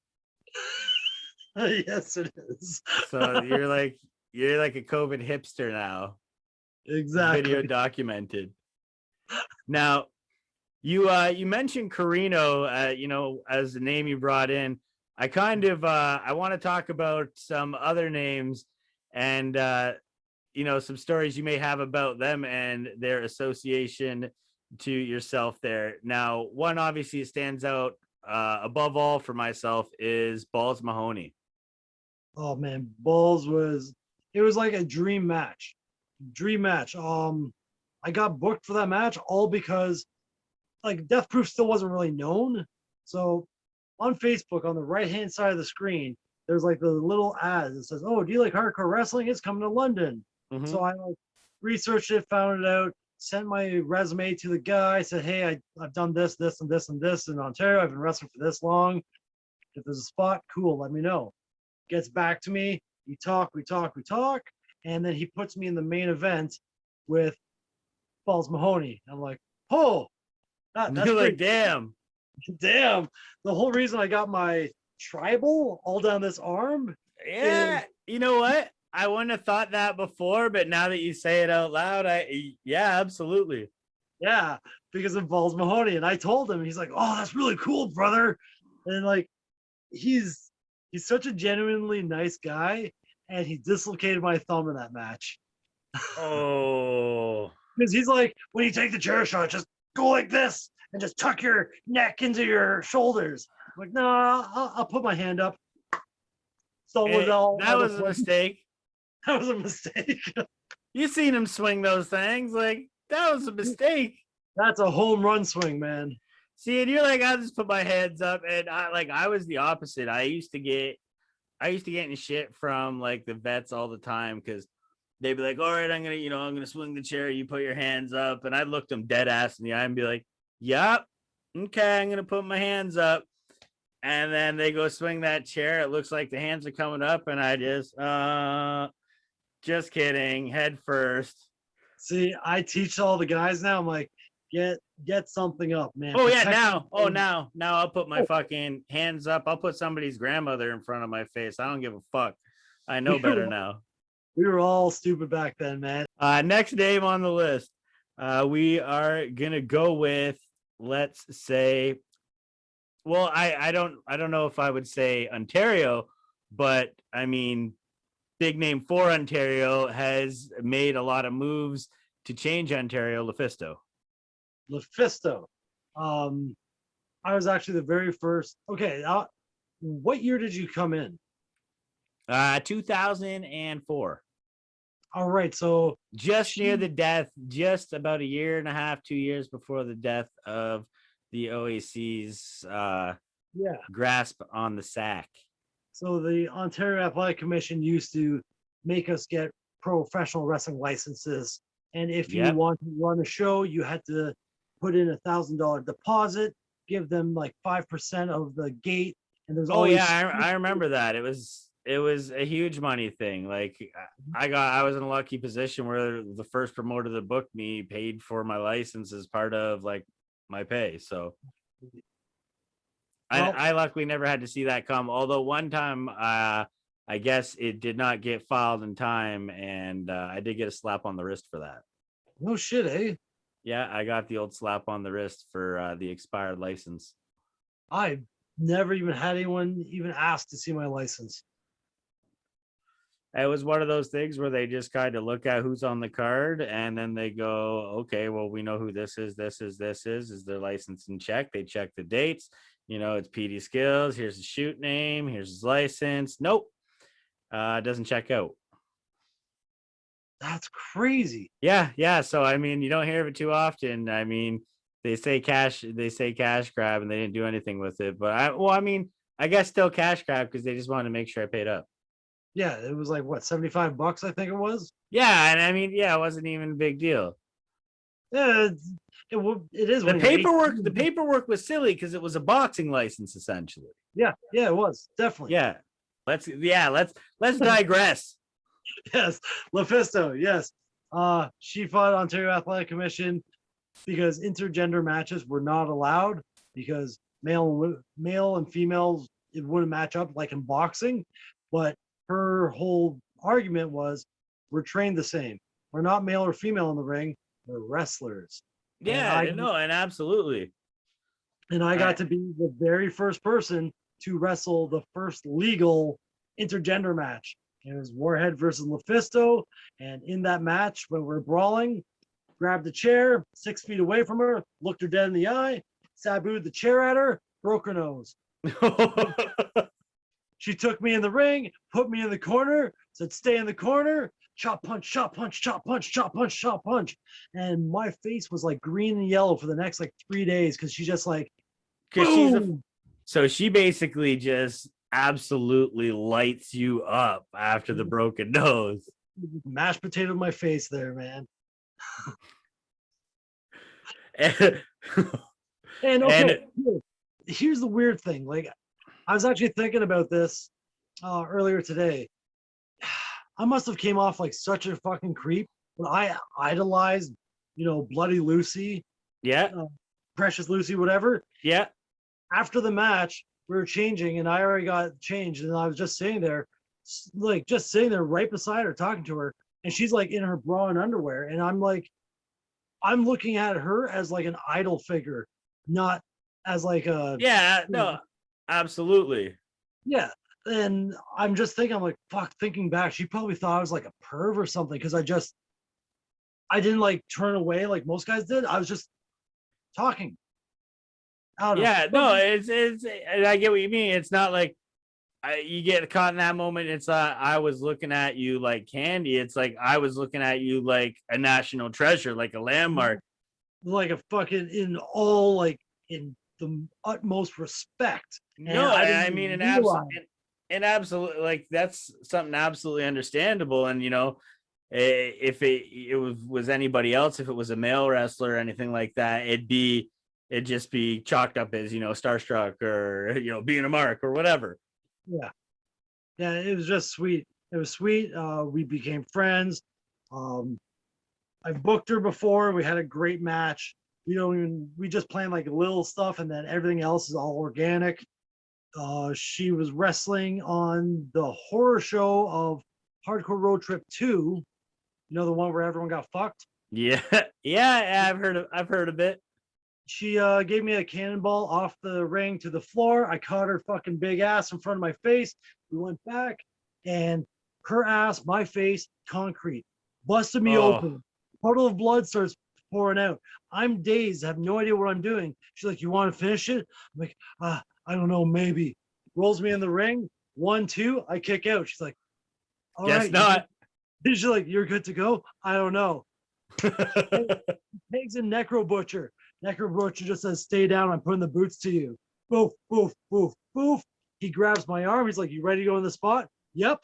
Yes, it is. So you're like a COVID hipster now. Exactly. Video documented. Now, you mentioned Carino, as the name you brought in. I kind of I want to talk about some other names and some stories you may have about them and their association to yourself there. Now, one obviously stands out above all for myself is Balls Mahoney. Oh man, Balls was like a dream match. I got booked for that match all because like Death Proof still wasn't really known. So on Facebook, on the right hand side of the screen, there's like the little ad that says, oh, do you like hardcore wrestling? It's coming to London. Mm-hmm. So I like researched it, found it out, sent my resume to the guy, said, hey, I've done this, this, and this, and this in Ontario. I've been wrestling for this long. If there's a spot, cool, let me know. Gets back to me. We talk. And then he puts me in the main event with Balls Mahoney. I'm like, oh, that's You're like, damn. The whole reason I got my tribal all down this arm. Yeah, you know what? I wouldn't have thought that before, but now that you say it out loud, yeah, absolutely. Yeah, because of Balls Mahoney. And I told him, he's like, oh, that's really cool, brother. And like, he's such a genuinely nice guy. And he dislocated my thumb in that match. Oh. Because he's like, when you take the chair shot, just go like this and just tuck your neck into your shoulders. I'm like, no, I'll put my hand up. So that was a mistake. That was a mistake. You seen him swing those things. Like, that was a mistake. That's a home run swing, man. See, and you're like, I'll just put my hands up. And I was the opposite. I used to get in shit from like the vets all the time because they'd be like, all right, I'm gonna swing the chair, you put your hands up. And I looked them dead ass in the eye and be like, yep, okay, I'm gonna put my hands up. And then they go swing that chair. It looks like the hands are coming up, and I just kidding, head first. See, I teach all the guys now. I'm like, get something up, man. Oh yeah, Protect now. Oh yourself. now I'll put my fucking hands up. I'll put somebody's grandmother in front of my face. I don't give a fuck. I know better now. We were all stupid back then, man. Next name on the list. We are gonna go with, let's say, well, I don't know if I would say Ontario, but I mean, big name for Ontario, has made a lot of moves to change Ontario. Lufisto. Lufisto. I was actually the very first. Okay, what year did you come in? 2004. All right, so Just near the death, just about a year and a half, 2 years before the death of the OAC's yeah. grasp on the sack. So the Ontario Athletic Commission used to make us get professional wrestling licenses, and if you want to run a show, you had to put in $1,000 deposit, give them like 5% of the gate, and there's always. I remember that. It was a huge money thing. Like I was in a lucky position where the first promoter that booked me paid for my license as part of like my pay. So I luckily never had to see that come. Although one time, I guess it did not get filed in time, and I did get a slap on the wrist for that. No shit, eh? Yeah, I got the old slap on the wrist for the expired license. I never even had anyone even ask to see my license. It was one of those things where they just kind of look at who's on the card, and then they go, okay, well, we know who this is. Is their license in check? They check the dates. You know, it's PD Skillz. Here's the shoot name. Here's his license. Nope. Doesn't check out. That's crazy. Yeah. So, I mean, you don't hear of it too often. I mean, they say cash grab, and they didn't do anything with it. But I guess still cash grab because they just wanted to make sure I paid up. Yeah, it was like what, $75, I think it was. Yeah, and I mean, it wasn't even a big deal. Yeah, it is. The paperwork was silly because it was a boxing license essentially. Yeah, it was definitely. Yeah, let's digress. Yes, Lufisto. Yes, she fought Ontario Athletic Commission because intergender matches were not allowed because male and females, it wouldn't match up like in boxing. But her whole argument was, we're trained the same. We're not male or female in the ring. We're wrestlers. Yeah, and absolutely. And I got to be the very first person to wrestle the first legal intergender match. It was Warhed versus Lufisto. And in that match, when we're brawling, grabbed the chair 6 feet away from her, looked her dead in the eye, sabooed the chair at her, broke her nose. She took me in the ring, put me in the corner, said, stay in the corner, chop, punch, chop, punch, chop, punch, chop, punch, chop, punch. And my face was like green and yellow for the next like 3 days because she just like, so she basically just absolutely lights you up after the broken nose. Mashed potato in my face there, man. And here's the weird thing. Like, I was actually thinking about this earlier today. I must have came off like such a fucking creep when I idolized, Bloody Lucy. Yeah. Precious Lucy, whatever. Yeah. After the match, we were changing and I already got changed. And I was just sitting there right beside her, talking to her. And she's like in her bra and underwear. And I'm like, I'm looking at her as like an idol figure, not as like a. Yeah, no. Absolutely. Yeah. And I'm just thinking, I'm like, fuck, thinking back, she probably thought I was like a perv or something because I didn't like turn away like most guys did. I was just talking. Yeah, no, it's and I get what you mean. It's not like you get caught in that moment. It's I was looking at you like candy. It's like I was looking at you like a national treasure, like a landmark. Like a fucking in the utmost respect. No, I mean, and absolutely, like that's something absolutely understandable. And if it was anybody else, if it was a male wrestler or anything like that, it'd be it'd just be chalked up as, starstruck or, being a mark or whatever. Yeah. Yeah, it was just sweet. It was sweet. We became friends. I've booked her before. We had a great match. We just planned like little stuff, and then everything else is all organic. She was wrestling on the horror show of Hardcore Road Trip 2. The one where everyone got fucked. Yeah, yeah, I've heard of it. She gave me a cannonball off the ring to the floor. I caught her fucking big ass in front of my face. We went back, and her ass, my face, concrete, busted me open. Puddle of blood starts pouring out. I'm dazed, have no idea what I'm doing. She's like, "You want to finish it?" I'm like, I don't know, maybe. Rolls me in the ring. 1, 2, I kick out. She's like, "All Guess right, not." She's like, "You're good to go." I don't know. Pigs and Necro Butcher. Necro Butcher just says, "Stay down. I'm putting the boots to you." Boof, boof, boof, boof. He grabs my arm. He's like, "You ready to go in the spot?" Yep.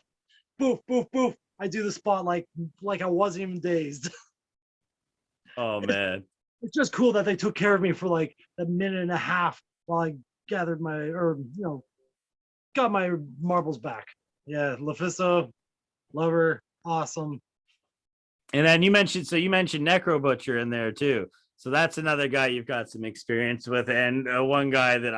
Boof, boof, boof. I do the spot like I wasn't even dazed. Oh man. It's just cool that they took care of me for like a minute and a half while I gathered got my marbles back. Yeah, LaFisto, lover, awesome. And then you mentioned Necro Butcher in there too. So that's another guy you've got some experience with, and one guy that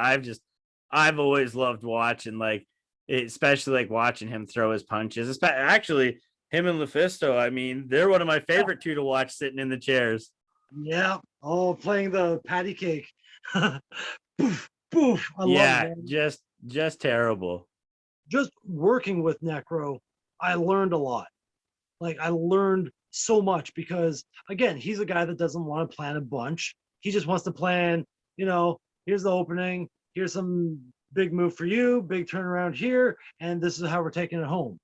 I've always loved watching, like especially like watching him throw his punches. Actually, him and LaFisto, I mean, they're one of my favorite two to watch sitting in the chairs. Yeah. Oh, playing the patty cake. Poof, poof. I love it. Just terrible. Just working with Necro, I learned a lot. Like I learned so much because again, he's a guy that doesn't want to plan a bunch. He just wants to plan, here's the opening, here's some big move for you, big turnaround here, and this is how we're taking it home.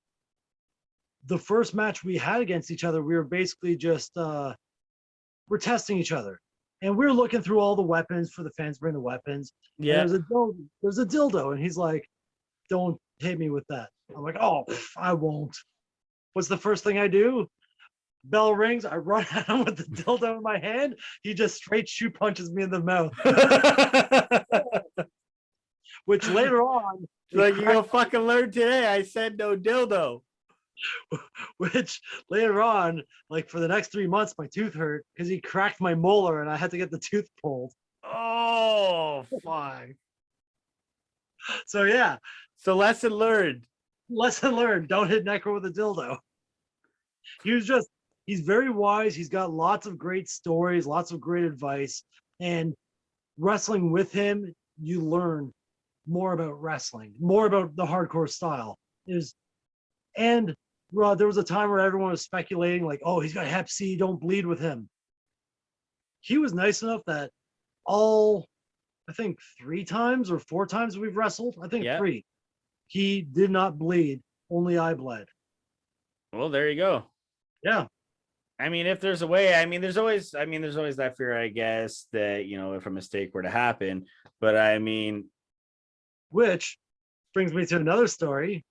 The first match we had against each other, we were basically just we're testing each other. And we're looking through all the weapons for the fans bring the weapons. Yeah. There's a dildo, and he's like, "Don't hit me with that." I'm like, "Oh, I won't." What's the first thing I do? Bell rings. I run at him with the dildo in my hand. He just straight shoe punches me in the mouth. Which later on, like, you gonna fucking learn today. I said no dildo. Which later on, like for the next 3 months, my tooth hurt because he cracked my molar and I had to get the tooth pulled. Oh, fuck. So yeah. So lesson learned. Lesson learned. Don't hit Necro with a dildo. He's very wise. He's got lots of great stories, lots of great advice. And wrestling with him, you learn more about wrestling, more about the hardcore style. And there was a time where everyone was speculating, like, "Oh, he's got Hep C, don't bleed with him." He was nice enough that I think 3 times or 4 times we've wrestled. I think 3. He did not bleed. Only I bled. Well, there you go. Yeah. I mean, if there's a way, there's always that fear, I guess, that, if a mistake were to happen. But I mean, which brings me to another story.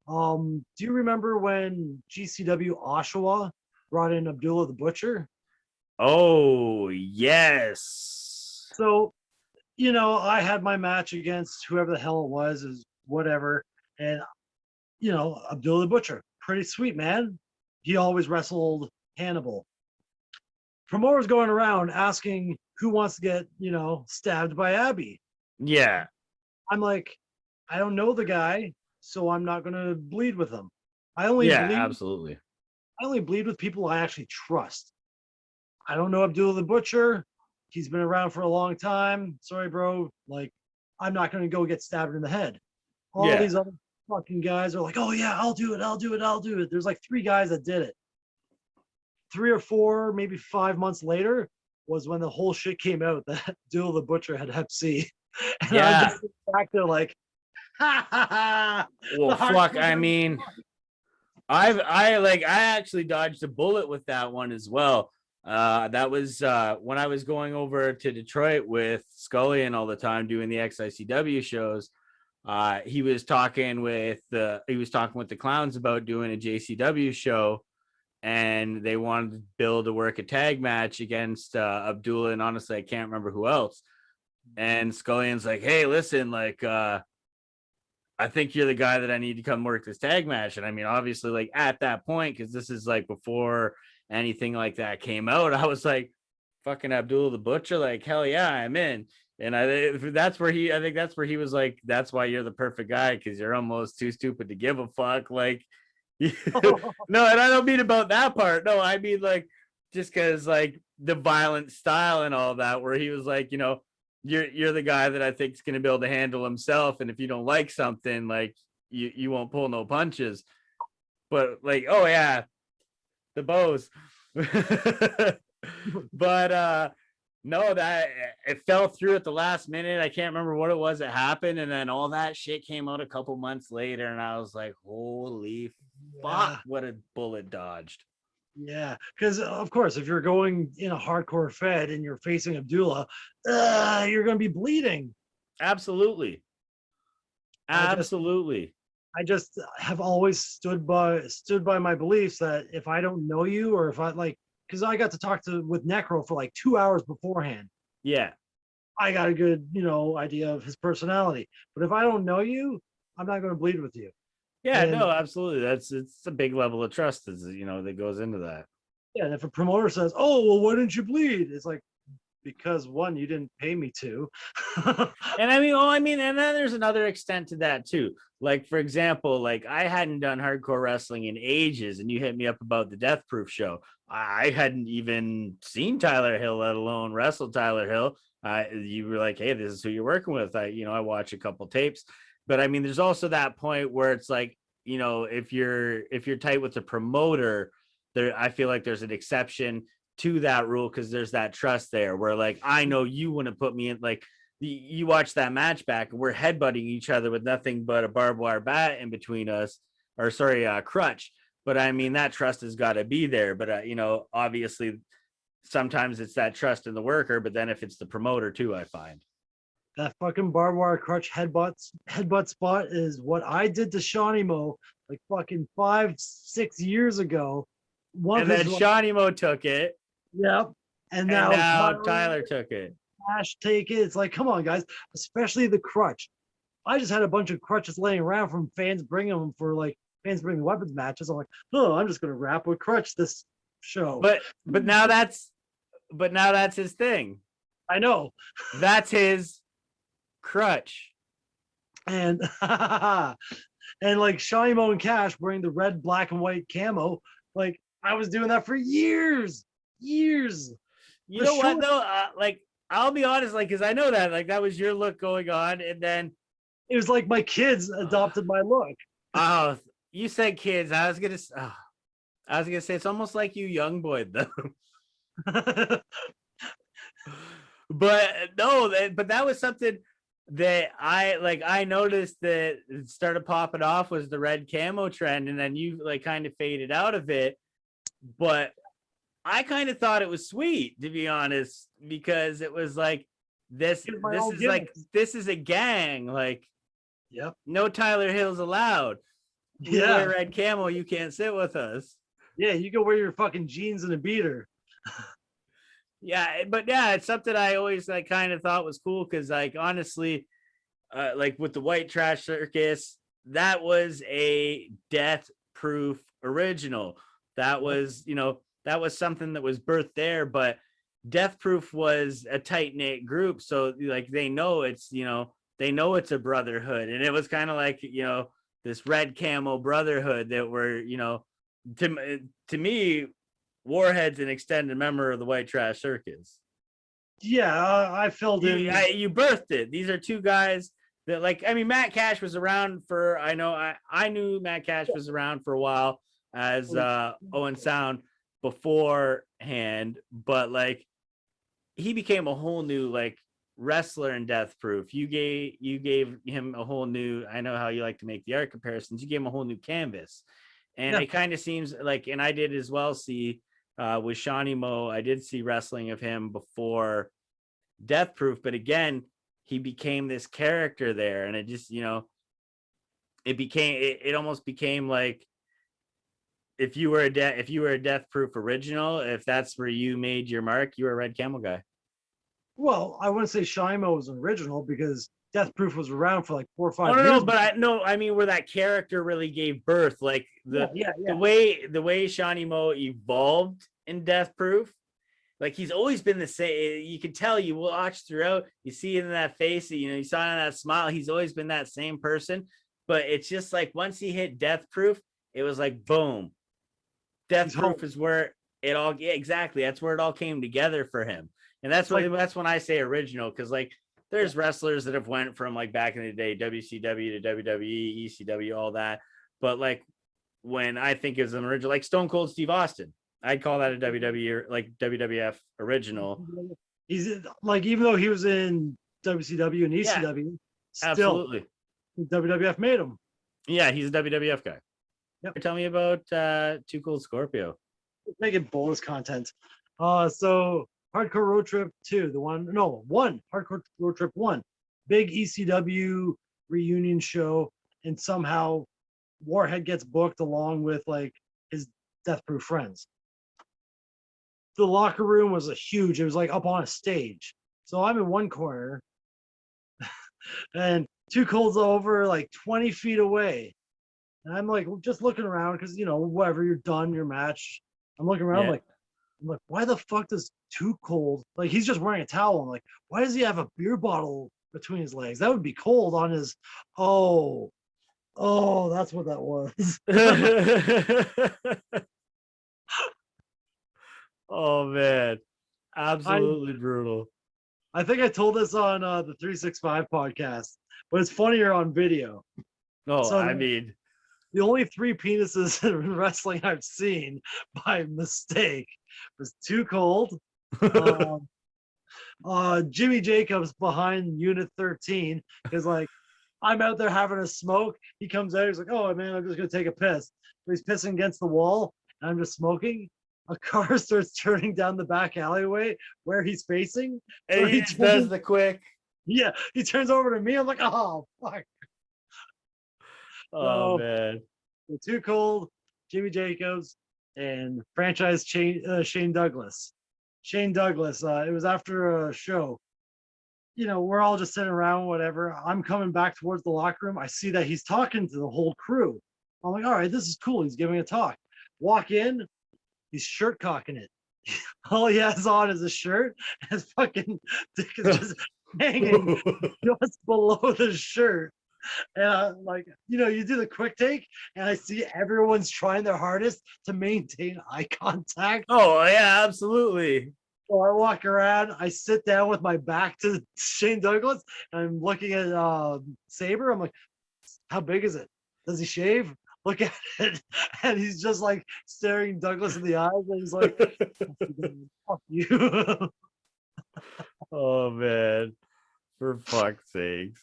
Do you remember when GCW Oshawa brought in Abdullah the Butcher? Oh, yes. So, I had my match against whoever the hell it was, is whatever. And, Abdullah the Butcher, pretty sweet, man. He always wrestled Hannibal. Promoters going around asking who wants to get, stabbed by Abby. Yeah. I'm like, I don't know the guy, so I'm not going to bleed with him. Absolutely. I only bleed with people I actually trust. I don't know Abdullah the Butcher. He's been around for a long time. Sorry, bro. Like, I'm not going to go get stabbed in the head. All these other fucking guys are like, "Oh yeah, I'll do it. There's like 3 guys that did it. 3 or 4, maybe 5 months later was when the whole shit came out that Abdullah the Butcher had Hep C. And I'm just back there like, ha ha ha. Well, fuck. I mean, I actually dodged a bullet with that one as well. That was when I was going over to Detroit with Scullion all the time doing the XICW shows. He was talking with the Clowns about doing a JCW show, and they wanted to work a tag match against Abdullah, and honestly, I can't remember who else. And Scullion's like, hey, listen, like, I think you're the guy that I need to come work this tag match. And I mean, obviously, like at that point, because this is like before anything like that came out, I was like, fucking Abdullah the Butcher, like, hell yeah, I'm in. And I think that's where he was like, that's why you're the perfect guy, because you're almost too stupid to give a fuck. Like, no, and I don't mean about that part. No, I mean like just because like the violent style and all that, where he was like, you're the guy that I think is going to be able to handle himself, and if you don't like something, like you won't pull no punches. But like, oh yeah, the bows. But no, that it fell through at the last minute. I can't remember what it was that happened, and then all that shit came out a couple months later, and I was like, holy fuck, what a bullet dodged. Yeah, because of course, if you're going in a hardcore fed and you're facing Abdullah, you're going to be bleeding. Absolutely. I just have always stood by my beliefs that if I don't know you, or if I like, because I got to talk with Necro for like 2 hours beforehand. Yeah. I got a good, idea of his personality. But if I don't know you, I'm not going to bleed with you. Yeah, no, absolutely. It's a big level of trust, that goes into that. Yeah, and if a promoter says, "Oh, well, why didn't you bleed?" It's like, because one, you didn't pay me to. And and then there's another extent to that too. Like, for example, like I hadn't done hardcore wrestling in ages, and you hit me up about the Death Proof show. I hadn't even seen Tyler Hill, let alone wrestle Tyler Hill. You were like, hey, this is who you're working with. I watch a couple tapes, but I mean, there's also that point where it's like, if you're tight with the promoter, I feel like there's an exception to that rule, because there's that trust there where like I know you wouldn't put me in, like you watch that match back and we're headbutting each other with nothing but a barbed wire bat in between us, or sorry, crutch. But I mean, that trust has got to be there. But obviously sometimes it's that trust in the worker, but then if it's the promoter too, I find that fucking barbed wire crutch headbutt spot is what I did to Shawnee Mo like fucking 5-6 years ago. And then Shawnee Mo took it. Yep. And now Tyler took it. Take it. It's like, come on, guys, especially the crutch. I just had a bunch of crutches laying around from fans bringing them for like fans bringing weapons matches. I'm like, oh, I'm just gonna rap with crutch this show. But now that's his thing. I know. That's his crutch. And and like Shiny Mo and Cash wearing the red, black, and white camo, like I was doing that for years. You know what though? Like I'll be honest, like, because I know that like that was your look going on, and then it was like my kids adopted my look. Oh, you said kids. I was gonna say it's almost like you young boy though. But no, but that was something that I noticed that it started popping off was the red camo trend, and then you like kind of faded out of it. But I kind of thought it was sweet, to be honest, because it was like this is a gang, like, yep, no Tyler Hills allowed. You wear red camo, you can't sit with us. Yeah, you can wear your fucking jeans and a beater. Yeah, but yeah, it's something I always like kind of thought was cool, because like honestly, like with the White Trash Circus, that was a Death Proof original. That was, that was something that was birthed there, but Death Proof was a tight-knit group, so like they know it's a brotherhood, and it was kind of like this red camo brotherhood that were to me, Warhead's an extended member of the White Trash Circus. Yeah, I filled in. You birthed it. These are two guys that, like, I mean, Matt Cash was around for, I knew Matt Cash was around for a while as Owen Sound beforehand, but like he became a whole new like wrestler in Death Proof. You gave him a whole new, I know how you like to make the art comparisons, you gave him a whole new canvas. And it kind of seems like, and I did as well see with Shawnee Mo, I did see wrestling of him before Death Proof, but again, he became this character there, and it just, it almost became like if you were a Death Proof original, if that's where you made your mark, you were a red camel guy. Well, I wouldn't say Shimo was original because Death Proof was around for like 4 or Oh 5 years. no, but I mean where that character really gave birth, like Yeah. the way Shawnee Mo evolved in Death Proof, like he's always been the same. You can tell, you watch throughout, you see it in that face, you saw it in that smile. He's always been that same person, but it's just like once he hit Death Proof, it was like boom. Death He's Proof home. is where it all exactly, that's where it all came together for him. And that's what that's when I say original, because like there's wrestlers that have went from like back in the day WCW to WWE, ECW, all that, but like when I think is an original, like Stone Cold Steve Austin, I'd call that a WWE, like WWF original. He's like, even though he was in WCW and ECW, still Absolutely. WWF made him. Yeah, he's a WWF guy. Yep. Tell me about Too Cold Scorpio. Making bonus content. So Hardcore Road Trip 2, one Hardcore Road Trip 1, big ECW reunion show, and somehow Warhed gets booked along with like his Death Proof friends. The locker room was huge. It was like up on a stage. So I'm in one corner and Too Cold's over like 20 feet away. And I'm like just looking around because whatever, you're done your match. I'm looking around I'm like, why the fuck does Too Cold, like he's just wearing a towel? I'm like, why does he have a beer bottle between his legs? That would be cold on his. Oh, that's what that was. Oh man, absolutely brutal. I think I told this on the 365 podcast, but it's funnier on video. Oh, So I mean, the only 3 penises in wrestling I've seen by mistake was Too Cold, Jimmy Jacobs behind Unit 13, because like I'm out there having a smoke. He comes out, he's like, oh man, I'm just gonna take a piss. But he's pissing against the wall, and I'm just smoking. A car starts turning down the back alleyway where he's facing. And So he just does the quick. Yeah, he turns over to me. I'm like, oh fuck. Oh man. Too Cold, Jimmy Jacobs, and franchise Shane Douglas. Shane Douglas, it was after a show. We're all just sitting around, whatever. I'm coming back towards the locker room. I see that he's talking to the whole crew. I'm like, all right, this is cool. He's giving a talk. Walk in, he's shirt cocking it. All he has on is a shirt. His fucking dick is just hanging just below the shirt. And like, you do the quick take, and I see everyone's trying their hardest to maintain eye contact. Oh yeah, absolutely. So I walk around, I sit down with my back to Shane Douglas, and I'm looking at Saber. I'm like, how big is it? Does he shave? Look at it. And he's just like staring Douglas in the eyes, and he's like, fuck you. Oh man, for fuck's sakes.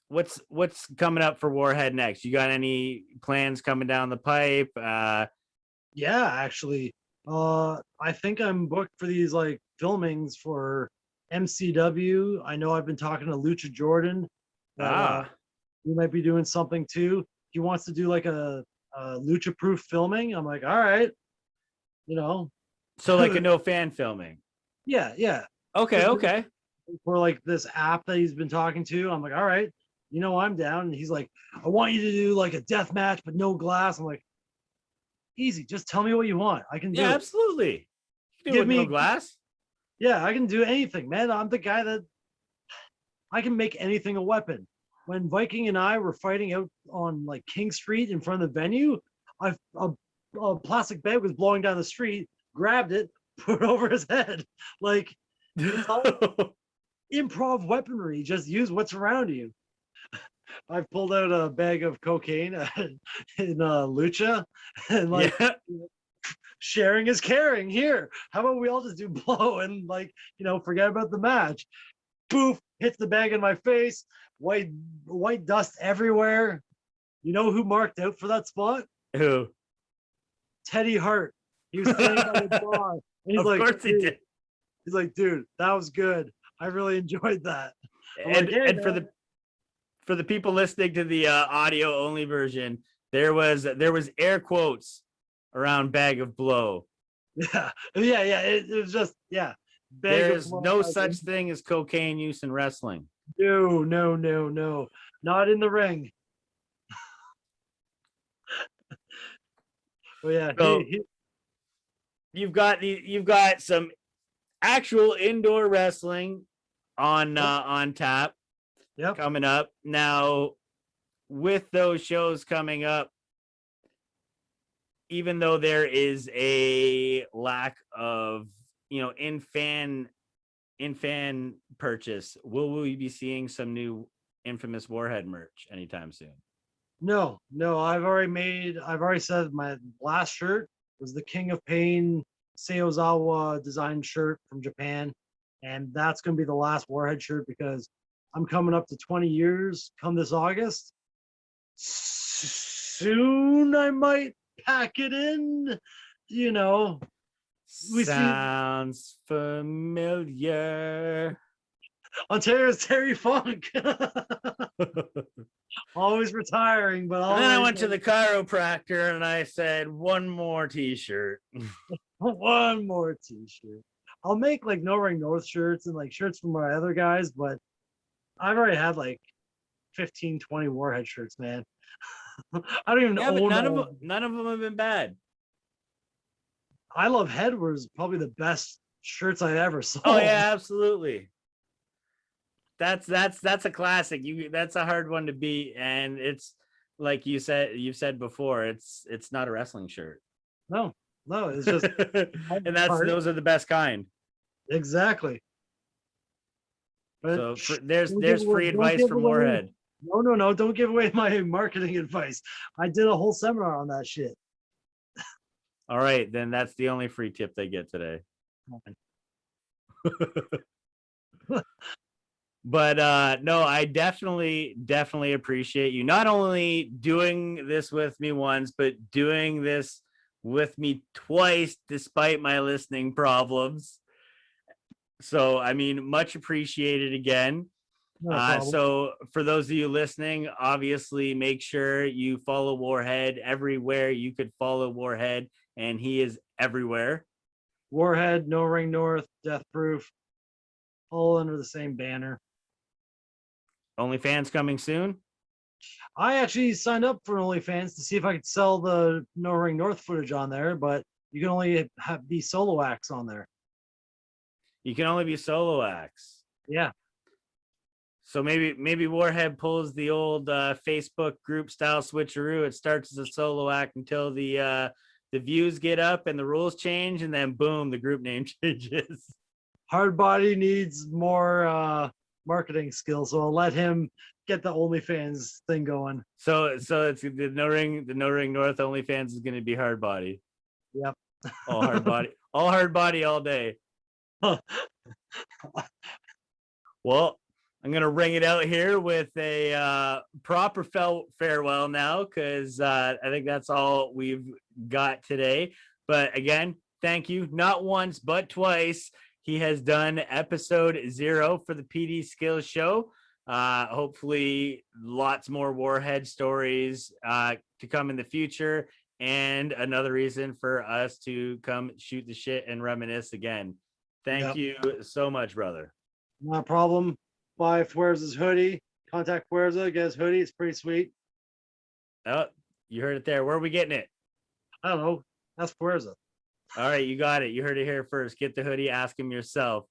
What's coming up for Warhed next? You got any plans coming down the pipe? Yeah, actually. I think I'm booked for these like filmings for MCW. I know I've been talking to Lucha Jordan. We might be doing something too. He wants to do like a Lucha proof filming. I'm like, all right, So like a no fan filming. Yeah. Okay. For like this app that he's been talking to. I'm like, all right, I'm down. And he's like, I want you to do like a death match, but no glass. I'm like, easy. Just tell me what you want. I can do it. Absolutely. Give me no glass. Yeah, I can do anything, man. I'm the guy that I can make anything a weapon. When Viking and I were fighting out on like King Street in front of the venue, a plastic bag was blowing down the street, grabbed it, put it over his head. Like, it's all improv weaponry. Just use what's around you. I've pulled out a bag of cocaine in Lucha, and like, sharing is caring. Here, how about we all just do blow and like, forget about the match. Poof, hits the bag in my face. White dust everywhere. You know who marked out for that spot? Who? Teddy Hart. He was standing by the bar. And he's of like, course he did. He's like, dude, that was good. I really enjoyed that. And for the people listening to the audio only version, there was air quotes around bag of blow. Yeah. It was just, bag of There's no blood. such thing as cocaine use in wrestling. No, no, no, no. Not in the ring. Oh yeah. So He you've got some actual indoor wrestling on tap yep. coming up. Now, with those shows coming up, even though there is a lack of, in fan purchase, will we be seeing some new infamous Warhed merch anytime soon? No, no, I've already said my last shirt was the King of Pain Seozawa design shirt from Japan. And that's going to be the last Warhead shirt because I'm coming up to 20 years come this August. Soon I might pack it in, we Sounds familiar. Ontario's Terry Funk. Always retiring, but And then I always went to the chiropractor and I said, one more t-shirt. one more t-shirt. I'll make like No Ring North shirts and like shirts from my other guys, but I've already had like 15, 20 Warhead shirts, man. I don't even Yeah, but own none of them have been bad. I Love Head was probably the best shirts I ever saw. Oh yeah, absolutely. That's a classic. That's a hard one to beat, and it's like you've said before, it's not a wrestling shirt. No, it's just and those are the best kind. Exactly. But so there's free advice from Warhed. No, don't give away my marketing advice. I did a whole seminar on that shit. All right, then that's the only free tip they get today. But no, I definitely appreciate you not only doing this with me once, but doing this with me twice despite my listening problems. So I mean, much appreciated again. So for those of you listening, obviously make sure you follow Warhed everywhere you could follow Warhed, and he is everywhere. Warhead, No Ring North, Death Proof, all under the same banner. OnlyFans coming soon. I actually signed up for OnlyFans to see if I could sell the No Ring North footage on there, but you can only be solo acts on there. You can only be solo acts. Yeah. So maybe Warhead pulls the old Facebook group style switcheroo. It starts as a solo act until the views get up and the rules change, and then boom, the group name changes. Hardbody needs more marketing skills, so I'll let him get the OnlyFans thing going. So it's the No Ring North OnlyFans is going to be Hardbody. Yep. All Hardbody all day. Well, I'm gonna ring it out here with a proper farewell now, because I think that's all we've got today. But again, thank you, not once but twice. He has done episode 0 for the PD Skillz show. Hopefully, lots more Warhead stories to come in the future, and another reason for us to come shoot the shit and reminisce again. Thank you so much, brother. No problem. Buy Fuerza's hoodie. Contact Fuerza, get his hoodie. It's pretty sweet. Oh, you heard it there. Where are we getting it? I don't know. That's Fuerza. All right, you got it. You heard it here first. Get the hoodie. Ask him yourself.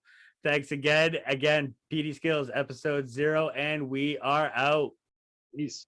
Thanks again. PD Skillz, episode 0, and we are out. Peace.